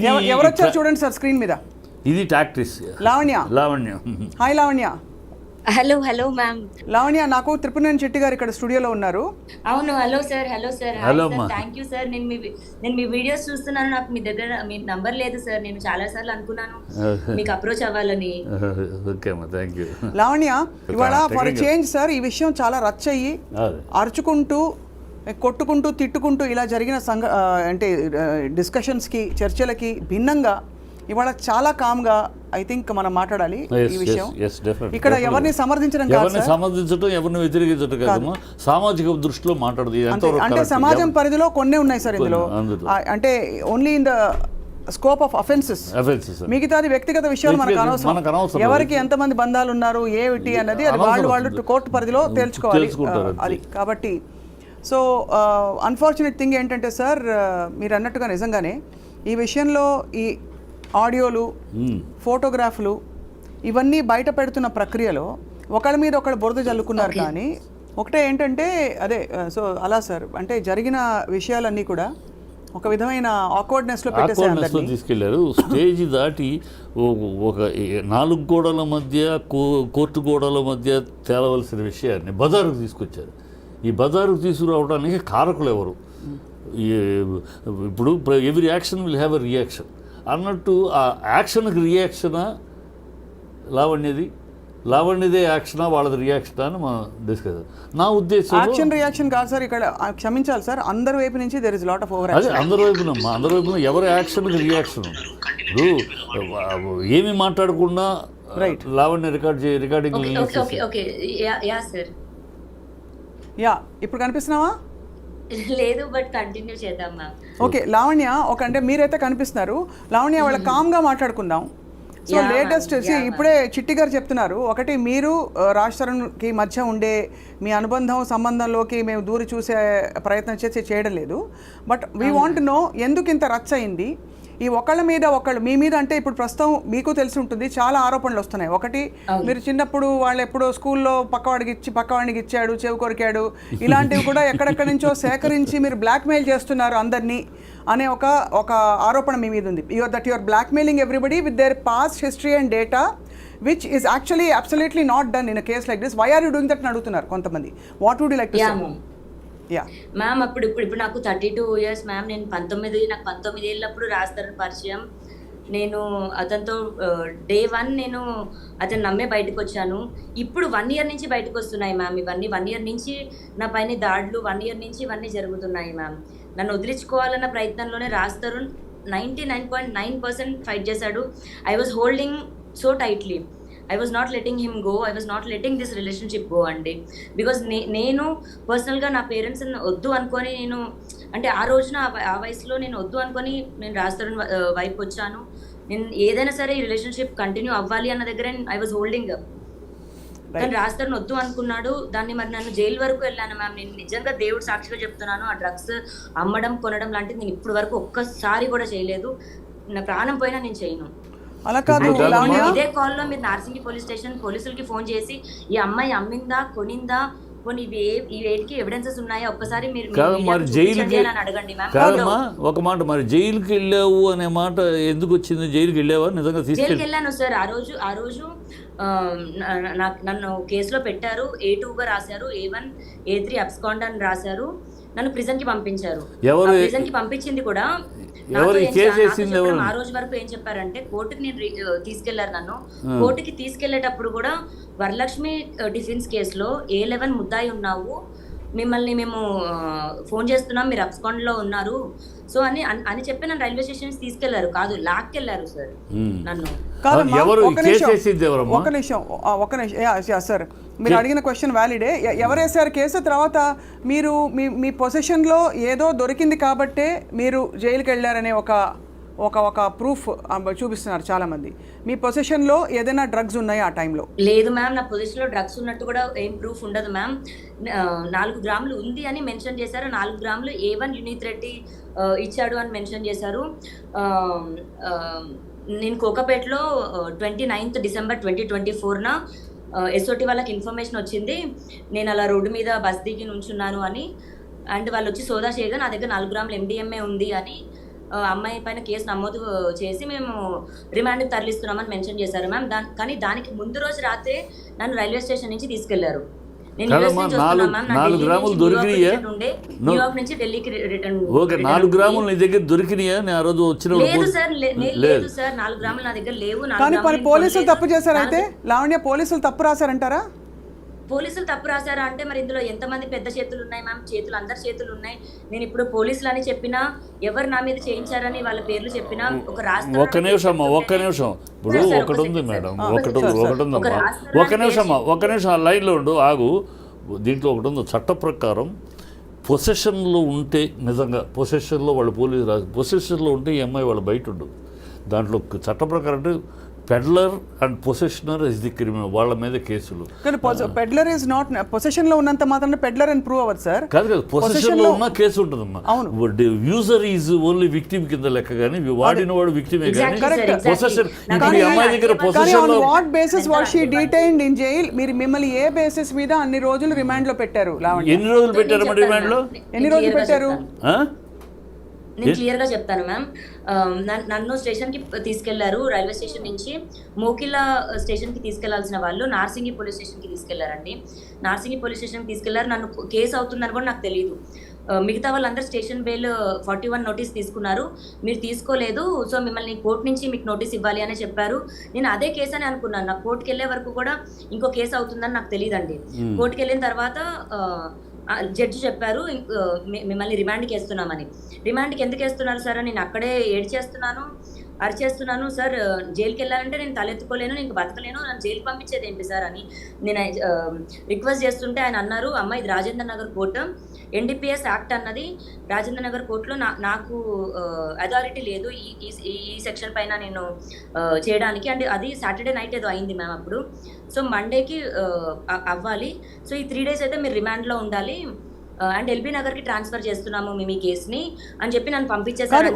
ఎవరు వచ్చారు చూడండి సార్ స్క్రీన్ మీద. ఇది tactics Lavanya. Hi Lavanya. Hello hello ma'am. Lavanya, నాకు త్రిపురనేని చెట్టి గారు ఇక్కడ స్టూడియోలో ఉన్నారు. అవును. Hello sir. Hello sir. Hello. Thank you sir. నేను మీ వీడియోస్ చూస్తున్నాను. నాకు మీ దగ్గర మీ నంబర్ లేదు సార్. నేను చాలా సార్లు అనుకున్నాను మీకు అప్రోచ్ అవ్వాలని. ఓకే అమ్మా, థ్యాంక్ యూ. లావణ్య, ఇవాళ ఫర్ చేంజ్ సార్ ఈ విషయం చాలా రచ్చ అయ్యి అరుచుకుంటూ కొట్టుకుంటూ తిట్టుకుంటూ ఇలా జరిగిన అంటే డిస్కషన్స్కి చర్చలకి భిన్నంగా ఇవాళ చాలా కామ్గా ఐ థింక్ మనం మాట్లాడాలి ఈ విషయం. ఇక్కడ ఎవరిని సమర్థించడం కాదు, సమర్థించడం ఎవరిని వ్యతిరేకించడం కాదు, సామాజిక దృష్టిలో మాట్లాడదు. అంటే సమాజం పరిధిలో కొన్ని ఉన్నాయి సార్ ఇందులో. అంటే only in the scope of offences, మిగతాది వ్యక్తిగత విషయాలు మనకు అనవసరం. ఎవరికి ఎంతమంది బంధాలు ఉన్నారు ఏమిటి అన్నది అది వాళ్ళు కోర్టు పరిధిలో తేల్చుకోవాలి అది. కాబట్టి సో అన్ఫార్చునేట్ థింగ్ ఏంటంటే సార్, మీరు అన్నట్టుగా నిజంగానే ఈ విషయంలో ఈ ఆడియోలు ఫోటోగ్రాఫ్లు ఇవన్నీ బయట పెడుతున్న ప్రక్రియలో ఒకళ్ళ మీద ఒకళ్ళు బురద జల్లుకున్నారు. కానీ ఒకటే ఏంటంటే అదే సో అలా సార్, అంటే జరిగిన విషయాలన్నీ కూడా ఒక విధమైన ఆక్వర్డ్నెస్లో తీసుకెళ్లారు. స్టేజ్ దాటి ఒక 4 గోడల మధ్య కోర్టు గోడల మధ్య తేలవలసిన విషయాన్ని బజారుకు తీసుకొచ్చారు. ఈ బజారుకు తీసుకురావడానికి కారకులు ఎవరు? ఇప్పుడు every action will have a reaction అన్నట్టు, ఆ యాక్షన్కి రియాక్షనా లావణ్యదే యాక్షనా వాళ్ళది రియాక్షనా అని మనం డిస్కస్. నా ఉద్దేశం యాక్షన్ రియాక్షన్ కాదు సార్, ఇక్కడ క్షమించాలి సార్, అందరి వైపు నుంచి there is lot of over action. అదే అందరి వైపున ఎవరి యాక్షన్కి రియాక్షన్. ఇప్పుడు ఏమి మాట్లాడకుండా లావణ్య రికార్డింగ్ యా ఇప్పుడు కనిపిస్తున్నావా? లేదు, బట్ కంటిన్యూ చేద్దాం మ్యామ్. ఓకే లావణ్య, అంటే మీరైతే కనిపిస్తున్నారు. లావణ్య, వాళ్ళ కామ్గా మాట్లాడుకుందాం. సో లేటెస్ట్ ఇప్పుడే చిట్టి గారు చెప్తున్నారు, ఒకటి మీరు రాజ్ తరుణ్కి మధ్య ఉండే మీ అనుబంధం సంబంధంలోకి మేము దూరి చూసే ప్రయత్నం చేయడం లేదు. బట్ వీ వాంట్ నో ఎందుకు ఇంత రచ్చ అయింది ఈ ఒకళ్ళ మీద ఒకళ్ళు మీ మీద. అంటే ఇప్పుడు ప్రస్తుతం మీకు తెలిసి ఉంటుంది చాలా ఆరోపణలు వస్తున్నాయి. ఒకటి, మీరు చిన్నప్పుడు వాళ్ళు ఎప్పుడో స్కూల్లో పక్కవాడికి ఇచ్చాడు, చెవి కొరికాడు, ఇలాంటివి కూడా ఎక్కడెక్కడి నుంచో సేకరించి మీరు బ్లాక్మెయిల్ చేస్తున్నారు అందరినీ అనే ఒక ఆరోపణ మీ మీద ఉంది. That your blackmailing everybody with their past history and data which is actually absolutely not done in a case like this. Why are you doing that అని అడుగుతున్నారు కొంతమంది. What would you like to say? Ma'am, ఇప్పుడు నాకు 32 years ma'am. నేను 19 ఏళ్ళప్పుడు రాజ్ తరుణ్ పరిచయం. నేను అతనితో day 1 నేను అతను నమ్మే బయటకు వచ్చాను. ఇప్పుడు 1 year నుంచి బయటకు వస్తున్నాయి మ్యామ్ ఇవన్నీ. 1 year నుంచి నా పైన దాడులు, 1 year నుంచి ఇవన్నీ జరుగుతున్నాయి మ్యామ్. నన్ను వదిలించుకోవాలన్న ప్రయత్నంలోనే రాజ్ తరుణ్ 99.9% ఫైట్ చేశాడు. I was holding so tightly. I was not letting him go. I was not letting this relationship go అండి. బికాజ్ నేను పర్సనల్గా నా పేరెంట్స్ వద్దు అనుకొని, నేను అంటే ఆ రోజున ఆ వయసులో నేను వద్దు అనుకొని నేను రాజ్ తరుణ్ వైపు వచ్చాను. నేను ఏదైనా సరే ఈ రిలేషన్షిప్ కంటిన్యూ అవ్వాలి అన్న దగ్గర ఐ వాజ్ హోల్డింగ్ అప్. కానీ రాజ్ తరుణ్ వద్దు అనుకున్నాడు. దాన్ని మరి నన్ను జైలు వరకు వెళ్ళాను మ్యామ్. నేను నిజంగా దేవుడు సాక్షిగా చెప్తున్నాను, ఆ డ్రగ్స్ అమ్మడం కొనడం లాంటిది నేను ఇప్పుడు వరకు ఒక్కసారి కూడా చేయలేదు. నా ప్రాణం పోయినా నేను చేయను. అలా కాదు, ఇదే కాల్లో మీరు నార్సింగి పోలీస్ స్టేషన్ పోలీసులకి ఫోన్ చేసి ఈ అమ్మాయి అమ్మిందా కొనిందా ఈ వేటికి ఎవిడెన్సెస్ ఉన్నాయా ఒక్కసారి మీరు అడగండి మ్యామ్. ఒక మాట, మరి జైలుకి వెళ్ళావు అనే మాట ఎందుకు వచ్చింది? జైలుకి వెళ్ళావా? నిజంగా జైలుకి వెళ్ళాను సార్. ఆ రోజు నన్ను కేసులో పెట్టారు. A2గా రాశారు, A1 A3 అబ్స్కాండ్ అని రాశారు. నన్ను ప్రిజన్ కి పంపించారు. ప్రిజన్ కి పంపించింది కూడా ఆ రోజు వరకు ఏం చెప్పారంటే, కోర్టుకి నేను తీసుకెళ్లారు. నన్ను కోర్టుకి తీసుకెళ్లేటప్పుడు కూడా వరలక్ష్మి డిఫెన్స్ కేసులో A11 ముద్దాయి ఉన్నావు, మిమ్మల్ని మేము ఫోన్ చేస్తున్నాం, మీరు అబ్స్కాండ్ లో ఉన్నారు సో అని చెప్పి నన్ను రైల్వే స్టేషన్ తీసుకెళ్లారు. కాదు, లాక్కెళ్లారు సార్ నన్ను. ఒక నిమిషం సార్, మీరు అడిగిన క్వశ్చన్ వ్యాలిడే. ఎవరేసారు కేసు? తర్వాత మీరు మీ పొజిషన్లో ఏదో దొరికింది కాబట్టే మీరు జైలుకి వెళ్ళారనే ఒక ప్రూఫ్ చూపిస్తున్నారు చాలా మంది. మీ పొజిషన్లో ఏదైనా డ్రగ్స్ ఉన్నాయా ఆ టైంలో? లేదు మ్యామ్, నా పొజిషన్లో డ్రగ్స్ ఉన్నట్టు కూడా ఏం ప్రూఫ్ ఉండదు మ్యామ్. 4 గ్రాములు ఉంది అని మెన్షన్ చేశారు. 4 గ్రాములు A1 యునీత్ రెడ్డి ఇచ్చాడు అని మెన్షన్ చేశారు. నేను కోకాపేటలో 29th December 2024న SOT వాళ్ళకి ఇన్ఫర్మేషన్ వచ్చింది, నేను అలా రోడ్డు మీద బస్ దిగి నుంచున్నాను అని. అండ్ వాళ్ళు వచ్చి సోదా చేయగా నా దగ్గర 4 గ్రాములు MDMA ఉంది అని అమ్మాయి పైన కేసు నమోదు చేసి మేము రిమాండ్కి తరలిస్తున్నామని మెన్షన్ చేశారు మ్యామ్. కానీ దానికి ముందు రోజు రాత్రే నన్ను రైల్వే స్టేషన్ నుంచి తీసుకెళ్లారు. నేను యూఎస్ నుంచి వస్తున్నా మ్యామ్. నా 4 గ్రాములు దొరికినాయా? న్యూయార్క్ నుంచి ఢిల్లీకి రిటర్న్. ఓకే, 4 గ్రాములు నీ దగ్గర దొరికినాయా? నేను ఆ రోజు లేదు సార్, లేదు సార్, 4 గ్రాములు నా దగ్గర లేవు. కానీ పోలీసులు తప్పు చేశారు. అయితే లావణ్య, పోలీసులు తప్పు రాశారంటారా? పోలీసులు తప్పు రాశారా అంటే మరి ఇందులో ఎంతమంది పెద్ద చేతులు ఉన్నాయి మ్యామ్? చేతులు, అందరి చేతులు ఉన్నాయి. నేను ఇప్పుడు పోలీసులు అని చెప్పినా, ఎవరు నా మీద చేయించారని వాళ్ళ పేర్లు చెప్పినా, ఒక రాష్ట్రం. ఒక్క నిమిషం. ఇప్పుడు ఒకటి ఉంది మేడం, ఒకటి ఉందమ్మా. ఒక్క నిమిషం ఆ లైన్లో ఉండు, ఆగు. దీంట్లో ఒకటి ఉంది, చట్ట ప్రకారం పొసెషన్లో ఉంటే, నిజంగా పొసెషన్లో వాళ్ళు పోలీసు రాసి పొసెషన్లో ఉంటే ఈ అమ్మాయి వాళ్ళు బయట ఉండు. దాంట్లో చట్ట ప్రకారం అంటే peddler and possessioner is the criminal, వాళ్ళ మీద కేసులు. కానీ పెడ్లర్ ఇస్ నాట్ పొసెషన్ లో ఉన్నంత మాత్రం పెడ్లర్ అని ప్రూవ్ అవ్వదు సార్. కాదు, పొసెషన్ లో ఉన్న కేసు ఉంటుందమ్మా. యూజర్ ఈజ్ ఓన్లీ విక్టిమ్ కింద లెక్క, కానీ వాడిన వాడు విక్టిమే. కానీ పొసెషన్, ఇప్పుడు ఈ అమ్మాయి దగ్గర పొసెషన్ లో what basis was she detained in jail? మీరు మిమ్మల్ని ఏ బేసిస్ మీద అన్ని రోజులు రిమాండ్ లో పెట్టారు? ఎన్ని రోజులు పెట్టారు రిమాండ్ లో? ఎన్ని రోజులు పెట్టారు? నేను క్లియర్గా చెప్తాను మ్యామ్. నన్ను స్టేషన్కి తీసుకెళ్లారు. రైల్వే స్టేషన్ నుంచి మోకిలా స్టేషన్కి తీసుకెళ్లాల్సిన వాళ్ళు నార్సింగి పోలీస్ స్టేషన్కి తీసుకెళ్లారండి. నార్సింగి పోలీస్ స్టేషన్కి తీసుకెళ్లారు. నన్ను కేసు అవుతుందని కూడా నాకు తెలియదు. మిగతా వాళ్ళందరూ స్టేషన్ బెయిల్ 41 నోటీస్ తీసుకున్నారు, మీరు తీసుకోలేదు, సో మిమ్మల్ని కోర్టు నుంచి మీకు నోటీస్ ఇవ్వాలి అని చెప్పారు. నేను అదే కేసు అని అనుకున్నాను. నాకు కోర్టుకి వెళ్ళే వరకు కూడా ఇంకో కేసు అవుతుందని నాకు తెలియదండి. కోర్టుకి వెళ్ళిన తర్వాత జడ్జి చెప్పారు మిమ్మల్ని రిమాండ్కి వేస్తున్నామని. రిమాండ్కి ఎందుకు వేస్తున్నారు సార్ అని నేను అక్కడే ఏడ్చేస్తున్నాను, అరిచేస్తున్నాను. సార్ జైలుకి వెళ్ళాలంటే నేను తలెత్తుకోలేను, నేను బతకలేను, నన్ను జైలుకి పంపించేది ఏంటి సార్ అని నేను రిక్వెస్ట్ చేస్తుంటే ఆయన అన్నారు, అమ్మ ఇది Rajendra Nagar court, NDPS act అన్నది రాజేంద్ర నగర్ కోర్టులో నాకు అథారిటీ లేదు ఈ సెక్షన్ పైన నేను చేయడానికి. అండ్ అది సాటర్డే నైట్ ఏదో అయింది మ్యామ్ అప్పుడు. సో మండేకి అవ్వాలి. సో ఈ 3 days అయితే మీరు రిమాండ్లో ఉండాలి అండ్ ఎల్బీ నగర్ కి ట్రాన్స్ఫర్ చేస్తున్నాము మేము ఈ కేసుని అని చెప్పి నన్ను పంపించేసారు.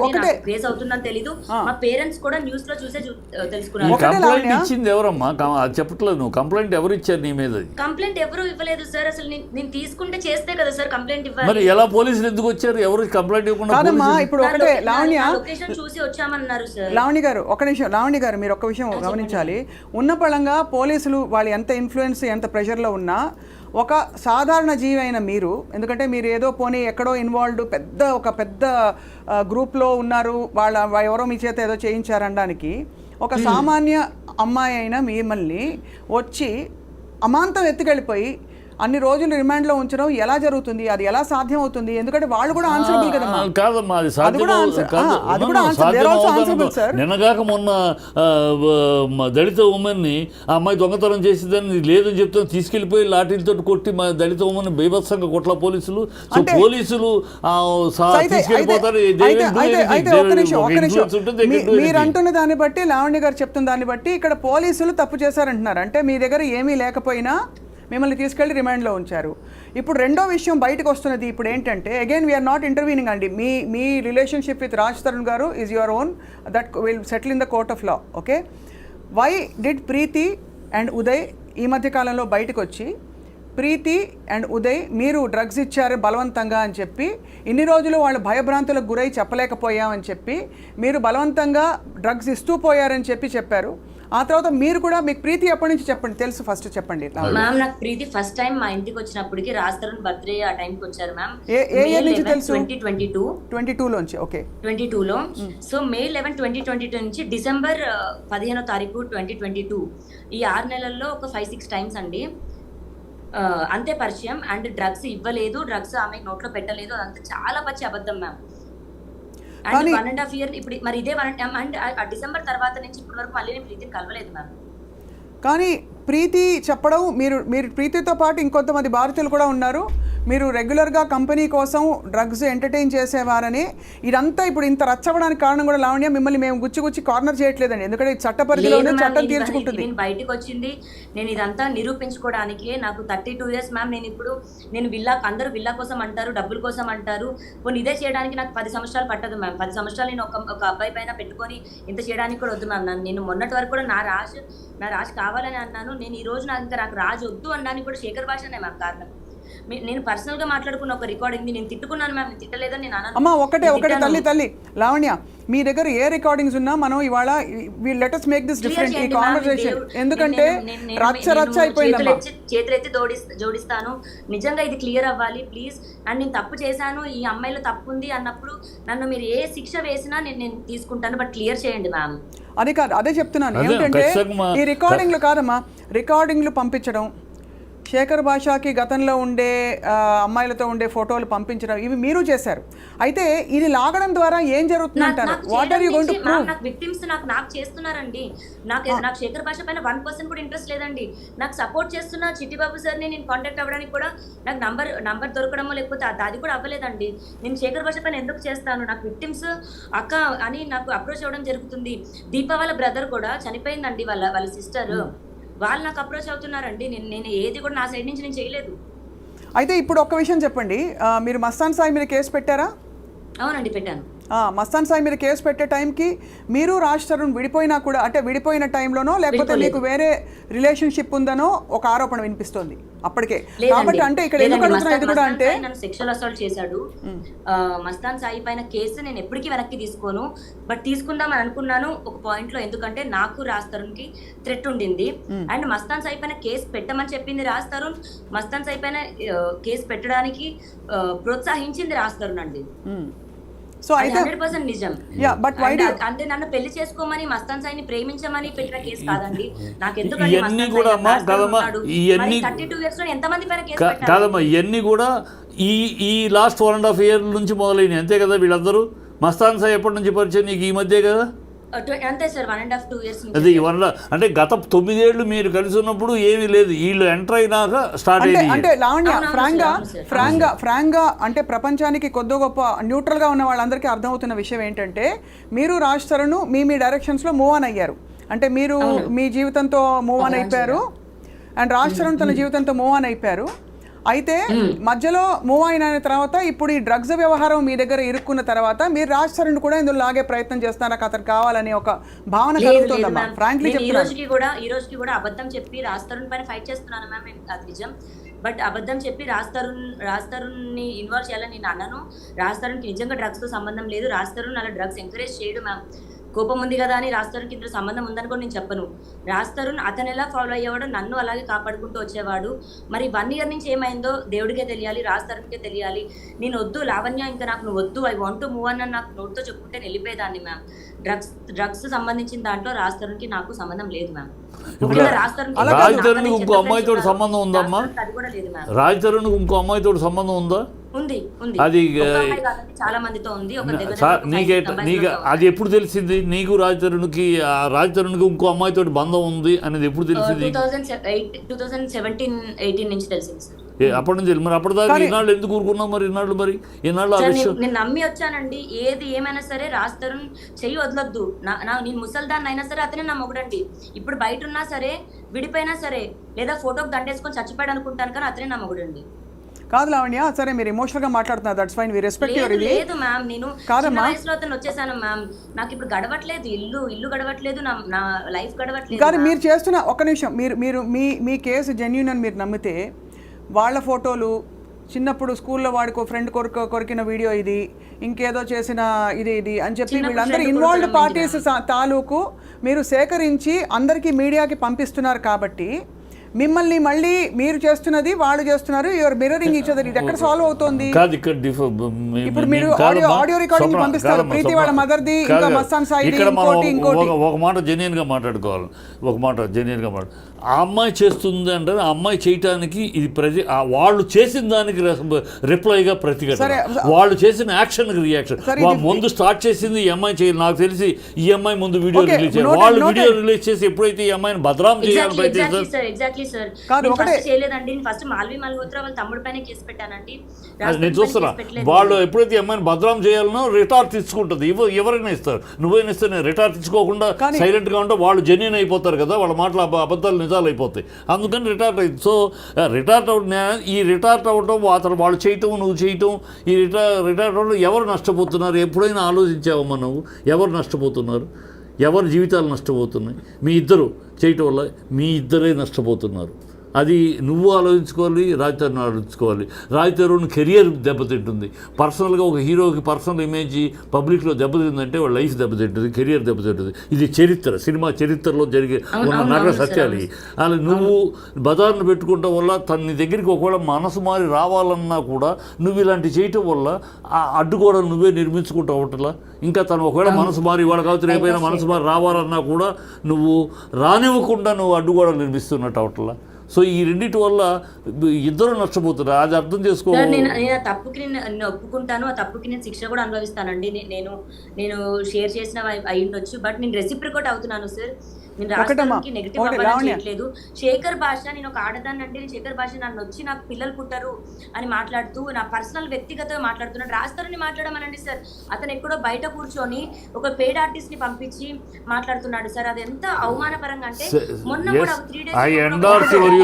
కేసు అవుతుందని తెలీదు. మా పేరెంట్స్ కూడా న్యూస్ లో చూసే తెలుసుకున్నారు. కంప్లైంట్ ఇచ్చింది ఎవరమ్మా? చెప్పట్లేదు నువ్వు. కంప్లైంట్ ఎవరు ఇచ్చారు నీ మీద? కంప్లైంట్ ఎవరు ఇవ్వలేదు సార్. అసలు నేను తీసుకుంటే చేస్తే కదా సార్ కంప్లైంట్ ఇవ్వాలి. మరి ఎలా పోలీసులు ఎందుకు వచ్చారు? ఎవరు కంప్లైంట్ ఇవ్వకుండా? ఇప్పుడు ఒకటే లావణ్య, లొకేషన్ చూసి వచ్చామన్నారు సార్. లావణ్య గారు ఒక నిమిషం. లావణ్య గారు మీరు ఒక విషయం గమనించాలి. ఉన్న పళంగా పోలీసులు వాళ్ళు ఎంత ఇన్ఫ్లుయెన్స్, ఎంత ప్రెషర్లో ఉన్నా ఒక సాధారణ జీవి అయిన మీరు, ఎందుకంటే మీరు ఏదో పోనీ ఎక్కడో ఇన్వాల్వ్డ్ ఒక పెద్ద గ్రూప్లో ఉన్నారు, ఎవరో మీ చేత ఏదో చేయించారనడానికి, ఒక సామాన్య అమ్మాయి అయిన మిమ్మల్ని వచ్చి అమాంతం ఎత్తుకెళ్ళిపోయి అన్ని రోజులు రిమాండ్లో ఉంచడం ఎలా జరుగుతుంది? అది ఎలా సాధ్యం అవుతుంది? ఎందుకంటే వాళ్ళు కూడా ఆన్సరబుల్ కదమ్మా. కాదమ్మా, అది నిన్నగాక మొన్న దళిత ఉమెన్ని ఆ అమ్మాయి దొంగతనం చేసిందని లేదని చెప్తాను తీసుకెళ్లిపోయి లాఠీలతో కొట్టి మా దళిత ఉమెన్ బీభత్సంగా కొట్ల పోలీసులు. సో పోలీసులు తీసుకెళ్ళిపోతారు. మీరు అంటున్న దాన్ని బట్టి, లావణ్య గారు చెప్తున్న దాన్ని బట్టి ఇక్కడ పోలీసులు తప్పు చేశారంటున్నారు. అంటే మీ దగ్గర ఏమీ లేకపోయినా మిమ్మల్ని తీసుకెళ్ళి రిమాండ్లో ఉంచారు. ఇప్పుడు రెండో విషయం బయటకు వస్తున్నది ఇప్పుడు ఏంటంటే, అగైన్ వీఆర్ నాట్ ఇంటర్వీనింగ్ అండి. మీ relationship with Raj Tarun garu is your own, that will settle in the court of law. Okay, why did Preethi and Uday ఈ మధ్యకాలంలో బయటకు వచ్చి ప్రీతి అండ్ ఉదయ్ మీరు డ్రగ్స్ ఇచ్చారు బలవంతంగా అని చెప్పి, ఇన్ని రోజులు వాళ్ళు భయభ్రాంతులకు గురై చెప్పలేకపోయామని చెప్పి మీరు బలవంతంగా డ్రగ్స్ ఇస్తూ పోయారని చెప్పారు. ఆ తర్వాత మీరు కూడా, మీకు ప్రీతి ఎప్పటి నుంచి చెప్పండి తెలుసు, ఫస్ట్ చెప్పండి. మ్యామ్ నాకు ప్రీతి ఫస్ట్ టైం మా ఇంటికి వచ్చినప్పటికి రాజ్ తరుణ్ బర్త్డే ఆ టైంకి వచ్చారు మ్యామ్. ఏ ఇయర్ నుంచి తెలుసు? 2022 లోంచి. ఓకే, 22లో. సో May 11, 2022 నుంచి December 15వ తారీఖు 2022 ఈ 6 నెలల్లో ఒక 5-6 టైమ్స్ అండి అంతే పరిచయం. అండ్ డ్రగ్స్ ఇవ్వలేదు, డ్రగ్స్ ఆమె నోట్లో పెట్టలేదు, అదంతా చాలా పచ్చి అబద్ధం మ్యామ్. అండ్ 1.5 year ఇప్పుడు మరి ఇదే అండ్ ఆ డిసెంబర్ తర్వాత నుంచి ఇప్పటి వరకు మళ్ళీ నేను ప్రీతిని కలవలేదు మ్యామ్. కానీ ప్రీతి చెప్పడం, మీరు ప్రీతితో పాటు ఇంకొంతమంది భారతీయులు కూడా ఉన్నారు, మీరు రెగ్యులర్గా కంపెనీ కోసం డ్రగ్స్ ఎంటర్టైన్ చేసేవారని, ఇదంతా ఇప్పుడు ఇంత రచ్చవడానికి కారణం కూడా లావణ్య, మిమ్మల్ని మేము గుచ్చి కార్నర్ చేయట్లేదండి, ఎందుకంటే చట్ట పరిధిలోనే చట్టం తీర్చుకుంటుంది. నేను బయటకు వచ్చింది, నేను ఇదంతా నిరూపించుకోవడానికి. నాకు 32 years మ్యామ్. నేను అందరూ విల్లా కోసం అంటారు, డబ్బుల కోసం అంటారు. కొన్ని ఇదే చేయడానికి నాకు 10 సంవత్సరాలు పట్టదు మ్యామ్. 10 సంవత్సరాలు నేను ఒక అబ్బాయి పైన పెట్టుకొని ఇంత చేయడానికి కూడా వద్దు మ్యామ్. నేను మొన్నటి వరకు కూడా నా రాజు కావాలని అన్నాను. నేను ఈ రోజు నాకు రాజు వద్దు అనడానికి కూడా శేఖర్ భాషనే మ్యామ్ కారణం. నేను పర్సనల్ గా మాట్లాడుకున్న ఒక రికార్డింగ్ నేను తిట్టుకున్నాను మ్యామ్, తిట్టలేదని నేను అన్నాను. అమ్మా ఒకటే తల్లి లావణ్య, మీ దగ్గర ఏ రికార్డింగ్స్ ఉన్నా మనం ఇవాళ let us make this different ఈ కాన్వర్సేషన్. ఎందుకంటే రచ్చ అయిపోయిందమ్మా. చేతులెత్తి జోడిస్తాను, నిజంగా ఇది క్లియర్ అవ్వాలి ప్లీజ్. అండ్ నేను తప్పు చేశాను, ఈ అమ్మాయిలో తప్పు ఉంది అన్నప్పుడు నన్ను మీరు ఏ శిక్ష వేసినా నేను తీసుకుంటాను, బట్ క్లియర్ చేయండి మ్యామ్. అది కాదు, అదే చెప్తున్నాను. ఏమిటంటే ఈ రికార్డింగ్లు కాదమ్మా, రికార్డింగ్లు పంపించడం, శేఖర్ భాషకి గతంలో ఉండే అమ్మాయిలతో ఉండే ఫోటోలు పంపించడం, ఇవి మీరు చేశారు. అయితే ఇది లాగడం ద్వారా ఏం జరుగుతుంది అంటారు? What are you going to prove? నాకు విక్టిమ్స్ నాకు చేస్తున్నారండి. నాకు శేఖర్ భాష పైన 1% కూడా ఇంట్రెస్ట్ లేదండి. నాకు సపోర్ట్ చేస్తున్న చిట్టిబాబు సార్ని నేను కాంటాక్ట్ అవ్వడానికి కూడా నాకు నంబర్ దొరకడమో లేకపోతే అది కూడా అవ్వలేదండి. నేను శేఖర్ భాష పైన ఎందుకు చేస్తాను? నాకు విక్టిమ్స్ అక్క అని నాకు అప్రోచ్ అవ్వడం జరుగుతుంది. దీప వాళ్ళ బ్రదర్ కూడా చనిపోయిందండి, వాళ్ళ సిస్టర్, వాళ్ళు నాకు అప్రోచ్ అవుతున్నారండి. నేను ఏది కూడా నా సైడ్ నుంచి నేను చేయలేదు. అయితే ఇప్పుడు ఒక్క విషయం చెప్పండి, మీరు మస్తాన్ సాయి మీద కేసు పెట్టారా? అవునండి, పెట్టాను. మస్తాన్ సాయి మీద కేసు పెట్టే టైంకి మీరు రాజ్ తరుణ్ విడిపోయినా కూడా, అంటే విడిపోయిన టైంలోనో లేకపోతే మీకు వేరే రిలేషన్షిప్ ఉందనో ఒక ఆరోపణ వినిపిస్తోంది అప్పటికే. కాబట్టి అంటే ఇక్కడ ఎందుకు అడుగుతున్నా ఇది కూడా అంటే నన్ను సెక్షువల్ అసాల్ట్ చేశాడు. మస్తాన్ సాయి పైన కేసు నేను ఎప్పటికీ వెనక్కి తీసుకోను, బట్ తీసుకుందామని అనుకున్నాను ఒక పాయింట్ లో. ఎందుకంటే నాకు రాజ్ తరుణ్ కి థ్రెట్ ఉండింది అండ్ మస్తాన్ సాయి పైన కేసు పెట్టమని చెప్పింది రాజ్ తరుణ్, మస్తాన్ సాయి పైన కేసు పెట్టడానికి ప్రోత్సహించింది రాజ్ తరుణ్ అండి. సో అయితే 100% నిజం. అంటే నన్ను పెళ్లి చేసుకోమని మస్తాన్ సాయిని ప్రేమించమని పెట్టిన కేసు కాదండి. నాకు ఎందుకంటే ఇవన్నీ కూడా అమ్మా కాదమ్మా, ఇవన్నీ 32 years లో ఎంతమంది పైన కేసు పెట్టారు? కాదమ్మా, ఇవన్నీ కూడా ఈ లాస్ట్ 1.5 year నుంచి మొదలైనవి అంతే కదా. వీళ్ళందరూ మస్తాన్ సాయి ఎప్పటి నుంచి పరిచయం నీకు? ఈ మధ్య కదా. అంతే సార్, 1.5-2 years అది అంటే గత 9 ఏళ్ళు మీరు కలిసి ఉన్నప్పుడు ఏమీ లేదు, వీళ్ళు ఎంటర్ అయినాక స్టార్ట్ అయింది. అంటే లావణ్య ఫ్రాంక్ గా అంటే ప్రపంచానికి కొద్ది గొప్ప న్యూట్రల్ గా ఉన్న వాళ్ళందరికీ అర్థమవుతున్న విషయం ఏంటంటే, మీరు రాజ్ తరుణ్ మీ డైరెక్షన్స్ లో మూవ్ ఆన్ అయ్యారు. అంటే మీరు మీ జీవితంతో మూవ్ ఆన్ అయిపోయారు అండ్ రాజ్ తరుణ్ తన జీవితంతో మూవ్ ఆన్ అయిపోయారు. అయితే మధ్యలో మూవ్ అయిన తర్వాత ఇప్పుడు ఈ డ్రగ్స్ వ్యవహారం మీ దగ్గర ఇరుక్కున్న తర్వాత మీరు రాజ్ తరుణ్ కూడా ఇందులో లాగే ప్రయత్నం చేస్తారా, అతను కావాలని ఒక భావన కలుగుతుందమ్మా? ఫ్రాంక్లీ ఈ రోజుకి కూడా అబద్ధం చెప్పి రాజ్ తరుణ్ పైన ఫైట్ చేస్తున్నాను మ్యామ్, అది నిజం. బట్ అబద్ధం చెప్పి రాజ్ తరుణ్ ని ఇన్వాల్వ్ చేయాలని నేను అన్నాను. రాజ్ తరుణ్ కి నిజంగా డ్రగ్స్ తో సంబంధం లేదు. రాజ్ తరుణ్ అలా డ్రగ్స్ ఎంకరేజ్ చేయడు మ్యామ్. కోపం ఉంది కదా అని రాజ్ తరుణ్కి ఇందులో సంబంధం ఉందని కూడా నేను చెప్పను. రాజ్ తరుణ్ అతను ఎలా ఫాలో అయ్యేవాడు, నన్ను అలాగే కాపాడుకుంటూ వచ్చేవాడు. మరి 1 year నుంచి ఏమైందో దేవుడికే తెలియాలి, రాజ్ తరుణ్కే తెలియాలి. నేను వద్దు లావణ్య, ఇంకా నాకు నువ్వు వద్దు, ఐ వాంట్ టు మూవ్ అని నాకు నోట్తో చెప్పుకుంటే నేను వెళ్ళిపోయేదాన్ని మ్యామ్. డ్రగ్స్ సంబంధించిన దాంట్లో రాజ్ తరుణ్కి నాకు సంబంధం లేదు మ్యామ్. రాజ్ తరుణ్కి ఇంకో అమ్మాయితో సంబంధం ఉందమ్మా? అది కూడా లేదు మ్యామ్. రాజ్ తరుణ్కి ఇంకో అమ్మాయితో సంబంధం ఉందా? ఉంది. అది చాలా మందితో ఉంది. నీకు అది ఎప్పుడు తెలిసింది? నీకు రాజ్ తరుణ్కి ఇంకో అమ్మాయితో బంధం ఉంది అనేది ఎప్పుడు తెలిసింది? 2017-18 నుంచి తెలిసింది సార్. అప్పటి నుంచి. మరి అప్పటిదాకా ఈనాళ్ళు ఎందుకు ఊరుకున్నావు? మరి ఈనాళ్ళు నేను నమ్మి వచ్చానండి. ఏది ఏమైనా సరే రాజ్ తరుణ్ చెయ్యి వదలొద్దు. నేను ముసల్దాన్ని అయినా సరే అతనే నా మొగుడండి. ఇప్పుడు బయట ఉన్నా సరే, విడిపోయినా సరే, లేదా ఫోటోకి దండేసుకొని చచ్చిపోయాడు అనుకుంటాను, కానీ అతనే నా మొగుడండి. కాదు లావణ్య, సరే మీరు ఎమోషనల్ గా మాట్లాడుతున్నారు, that's fine, we respect your ఇది. లేదు మ్యామ్, నేను చిన్న వయసులో అతను వచ్చేసాను మ్యామ్. నాకు ఇప్పుడు గడవట్లేదు, ఇల్లు గడవట్లేదు, నా లైఫ్ గడవట్లేదు. కానీ మీరు చేస్తున్న ఒక్క నిమిషం, మీరు మీ కేసు జెన్యూన్ అని మీరు నమ్మితే, వాళ్ళ ఫోటోలు చిన్నప్పుడు స్కూల్లో వాడికో ఫ్రెండ్ కొరికిన వీడియో ఇది, ఇంకేదో చేసిన ఇది అని చెప్పి వీళ్ళందరూ ఇన్వాల్వ్డ్ పార్టీస్ తాలూకు మీరు సేకరించి అందరికీ మీడియాకి పంపిస్తున్నారు. కాబట్టి మిమ్మల్ని మళ్ళీ మీరు చేస్తున్నది వాళ్ళు చేస్తున్నారు, యువర్ మిర్రరింగ్ ఈచ్ అదర్. ఇది ఎక్కడ సాల్వ్ అవుతుంది? ఇప్పుడు మీరు ఆడియో రికార్డింగ్ పంపిస్తారు, ప్రీతి వాళ్ళ మదర్ది, ఇంకా మస్తాన్ సాయి, ఇంకోటి. ఒక మాట జెన్యూన్గా మాట్లాడుకోవాలి, ఆ అమ్మాయి చేస్తుంది అంటే ఆ అమ్మాయి చేయటానికి ఇది వాళ్ళు చేసిన దానికి రిప్లైగా ప్రతిఘటన, వాళ్ళు చేసిన యాక్షన్కి రియాక్షన్. ముందు స్టార్ట్ చేసింది ఈ అమ్మాయి చేయాలి. నాకు తెలిసి ఈ అమ్మాయి ముందు వీడియో రిలీజ్ చేయాలి. వాళ్ళు వీడియో రిలీజ్ చేసి ఎప్పుడైతే ఈ అమ్మాయిని బదనాం చేయాలని ప్రయత్నిస్తారు. నేను చూస్తున్నా, వాళ్ళు ఎప్పుడైతే ఈ అమ్మాయిని బదనాం చేయాలనో రిటార్ట్ ఇచ్చుకుంటుంది. ఎవరైనా ఇస్తారు, నువ్వైనా ఇస్తే నేను రిటార్ట్ ఇచ్చుకోకుండా సైలెంట్గా ఉంటే వాళ్ళు జెన్యూన్ అయిపోతారు కదా, వాళ్ళ మాటలు అబద్ధాలు నిజాలు అయిపోతాయి. అందుకని రిటార్ట్ అయింది. సో రిటార్ట్ అవడం అతను వాళ్ళు చేయటం నువ్వు చేయటం, ఈ రిటార్ట్ అవడం ఎవరు నష్టపోతున్నారు? ఎప్పుడైనా ఆలోచించావమ్మా నువ్వు? ఎవరు నష్టపోతున్నారు? ఎవరి జీవితాలు నష్టపోతున్నాయి? మీ ఇద్దరు చేయటం వల్ల మీ ఇద్దరే నష్టపోతున్నారు. అది నువ్వు ఆలోచించుకోవాలి, రాజతరుణ్ ఆలోచించుకోవాలి. రాజతరుణ్ కెరియర్ దెబ్బతింటుంది. పర్సనల్గా ఒక హీరోకి పర్సనల్ ఇమేజ్ పబ్లిక్లో దెబ్బతిందంటే వాళ్ళ లైఫ్ దెబ్బతింటుంది, కెరియర్ దెబ్బతింటుంది. ఇది చరిత్ర, సినిమా చరిత్రలో జరిగే ఉన్న నగర సత్యాలు. అలా నువ్వు బజార్ను పెట్టుకోవటం వల్ల నీ దగ్గరికి ఒకవేళ మనసు మారి రావాలన్నా కూడా నువ్వు ఇలాంటి చేయటం వల్ల ఆ అడ్డుగోడలు నువ్వే నిర్మించుకుంటూ అవటలా. ఇంకా తను ఒకవేళ మనసు మారి ఇవాళ కావచ్చు రేపైనా మనసు మారి రావాలన్నా కూడా నువ్వు రానివ్వకుండా నువ్వు అడ్డుగోడలు నిర్మిస్తున్నట్టు అవటలా. సో ఈ రెండింటి వల్ల ఇద్దరు నష్టపోతున్నారు. అది అర్థం చేసుకో. నేను ఆ తప్పుకి నేను ఒప్పుకుంటాను, ఆ తప్పుకి నేను శిక్ష కూడా అనుభవిస్తానండి. నేను షేర్ చేసిన అయి ఉండొచ్చు, బట్ నేను రెసిప్రికేట్ అవుతున్నాను సార్. నేను రాష్ట్రానికి నెగిటివ్ అవ్వాలని చేయట్లేదు. శేఖర్ భాష, నేను ఒక ఆడదాన్ని అంటే నేను శేఖర్ భాష నన్ను వచ్చి నాకు పిల్లలు పుట్టరు అని మాట్లాడుతూ నా పర్సనల్ వ్యక్తిగతంగా మాట్లాడుతున్నాడు. రాస్తారని మాట్లాడమనండి సార్. అతను ఎక్కడో బయట కూర్చొని ఒక పెయిడ్ ఆర్టిస్ట్ ని పంపించి మాట్లాడుతున్నాడు సార్. అది ఎంత అవమానపరంగా అంటే మొన్న కూడా 3 days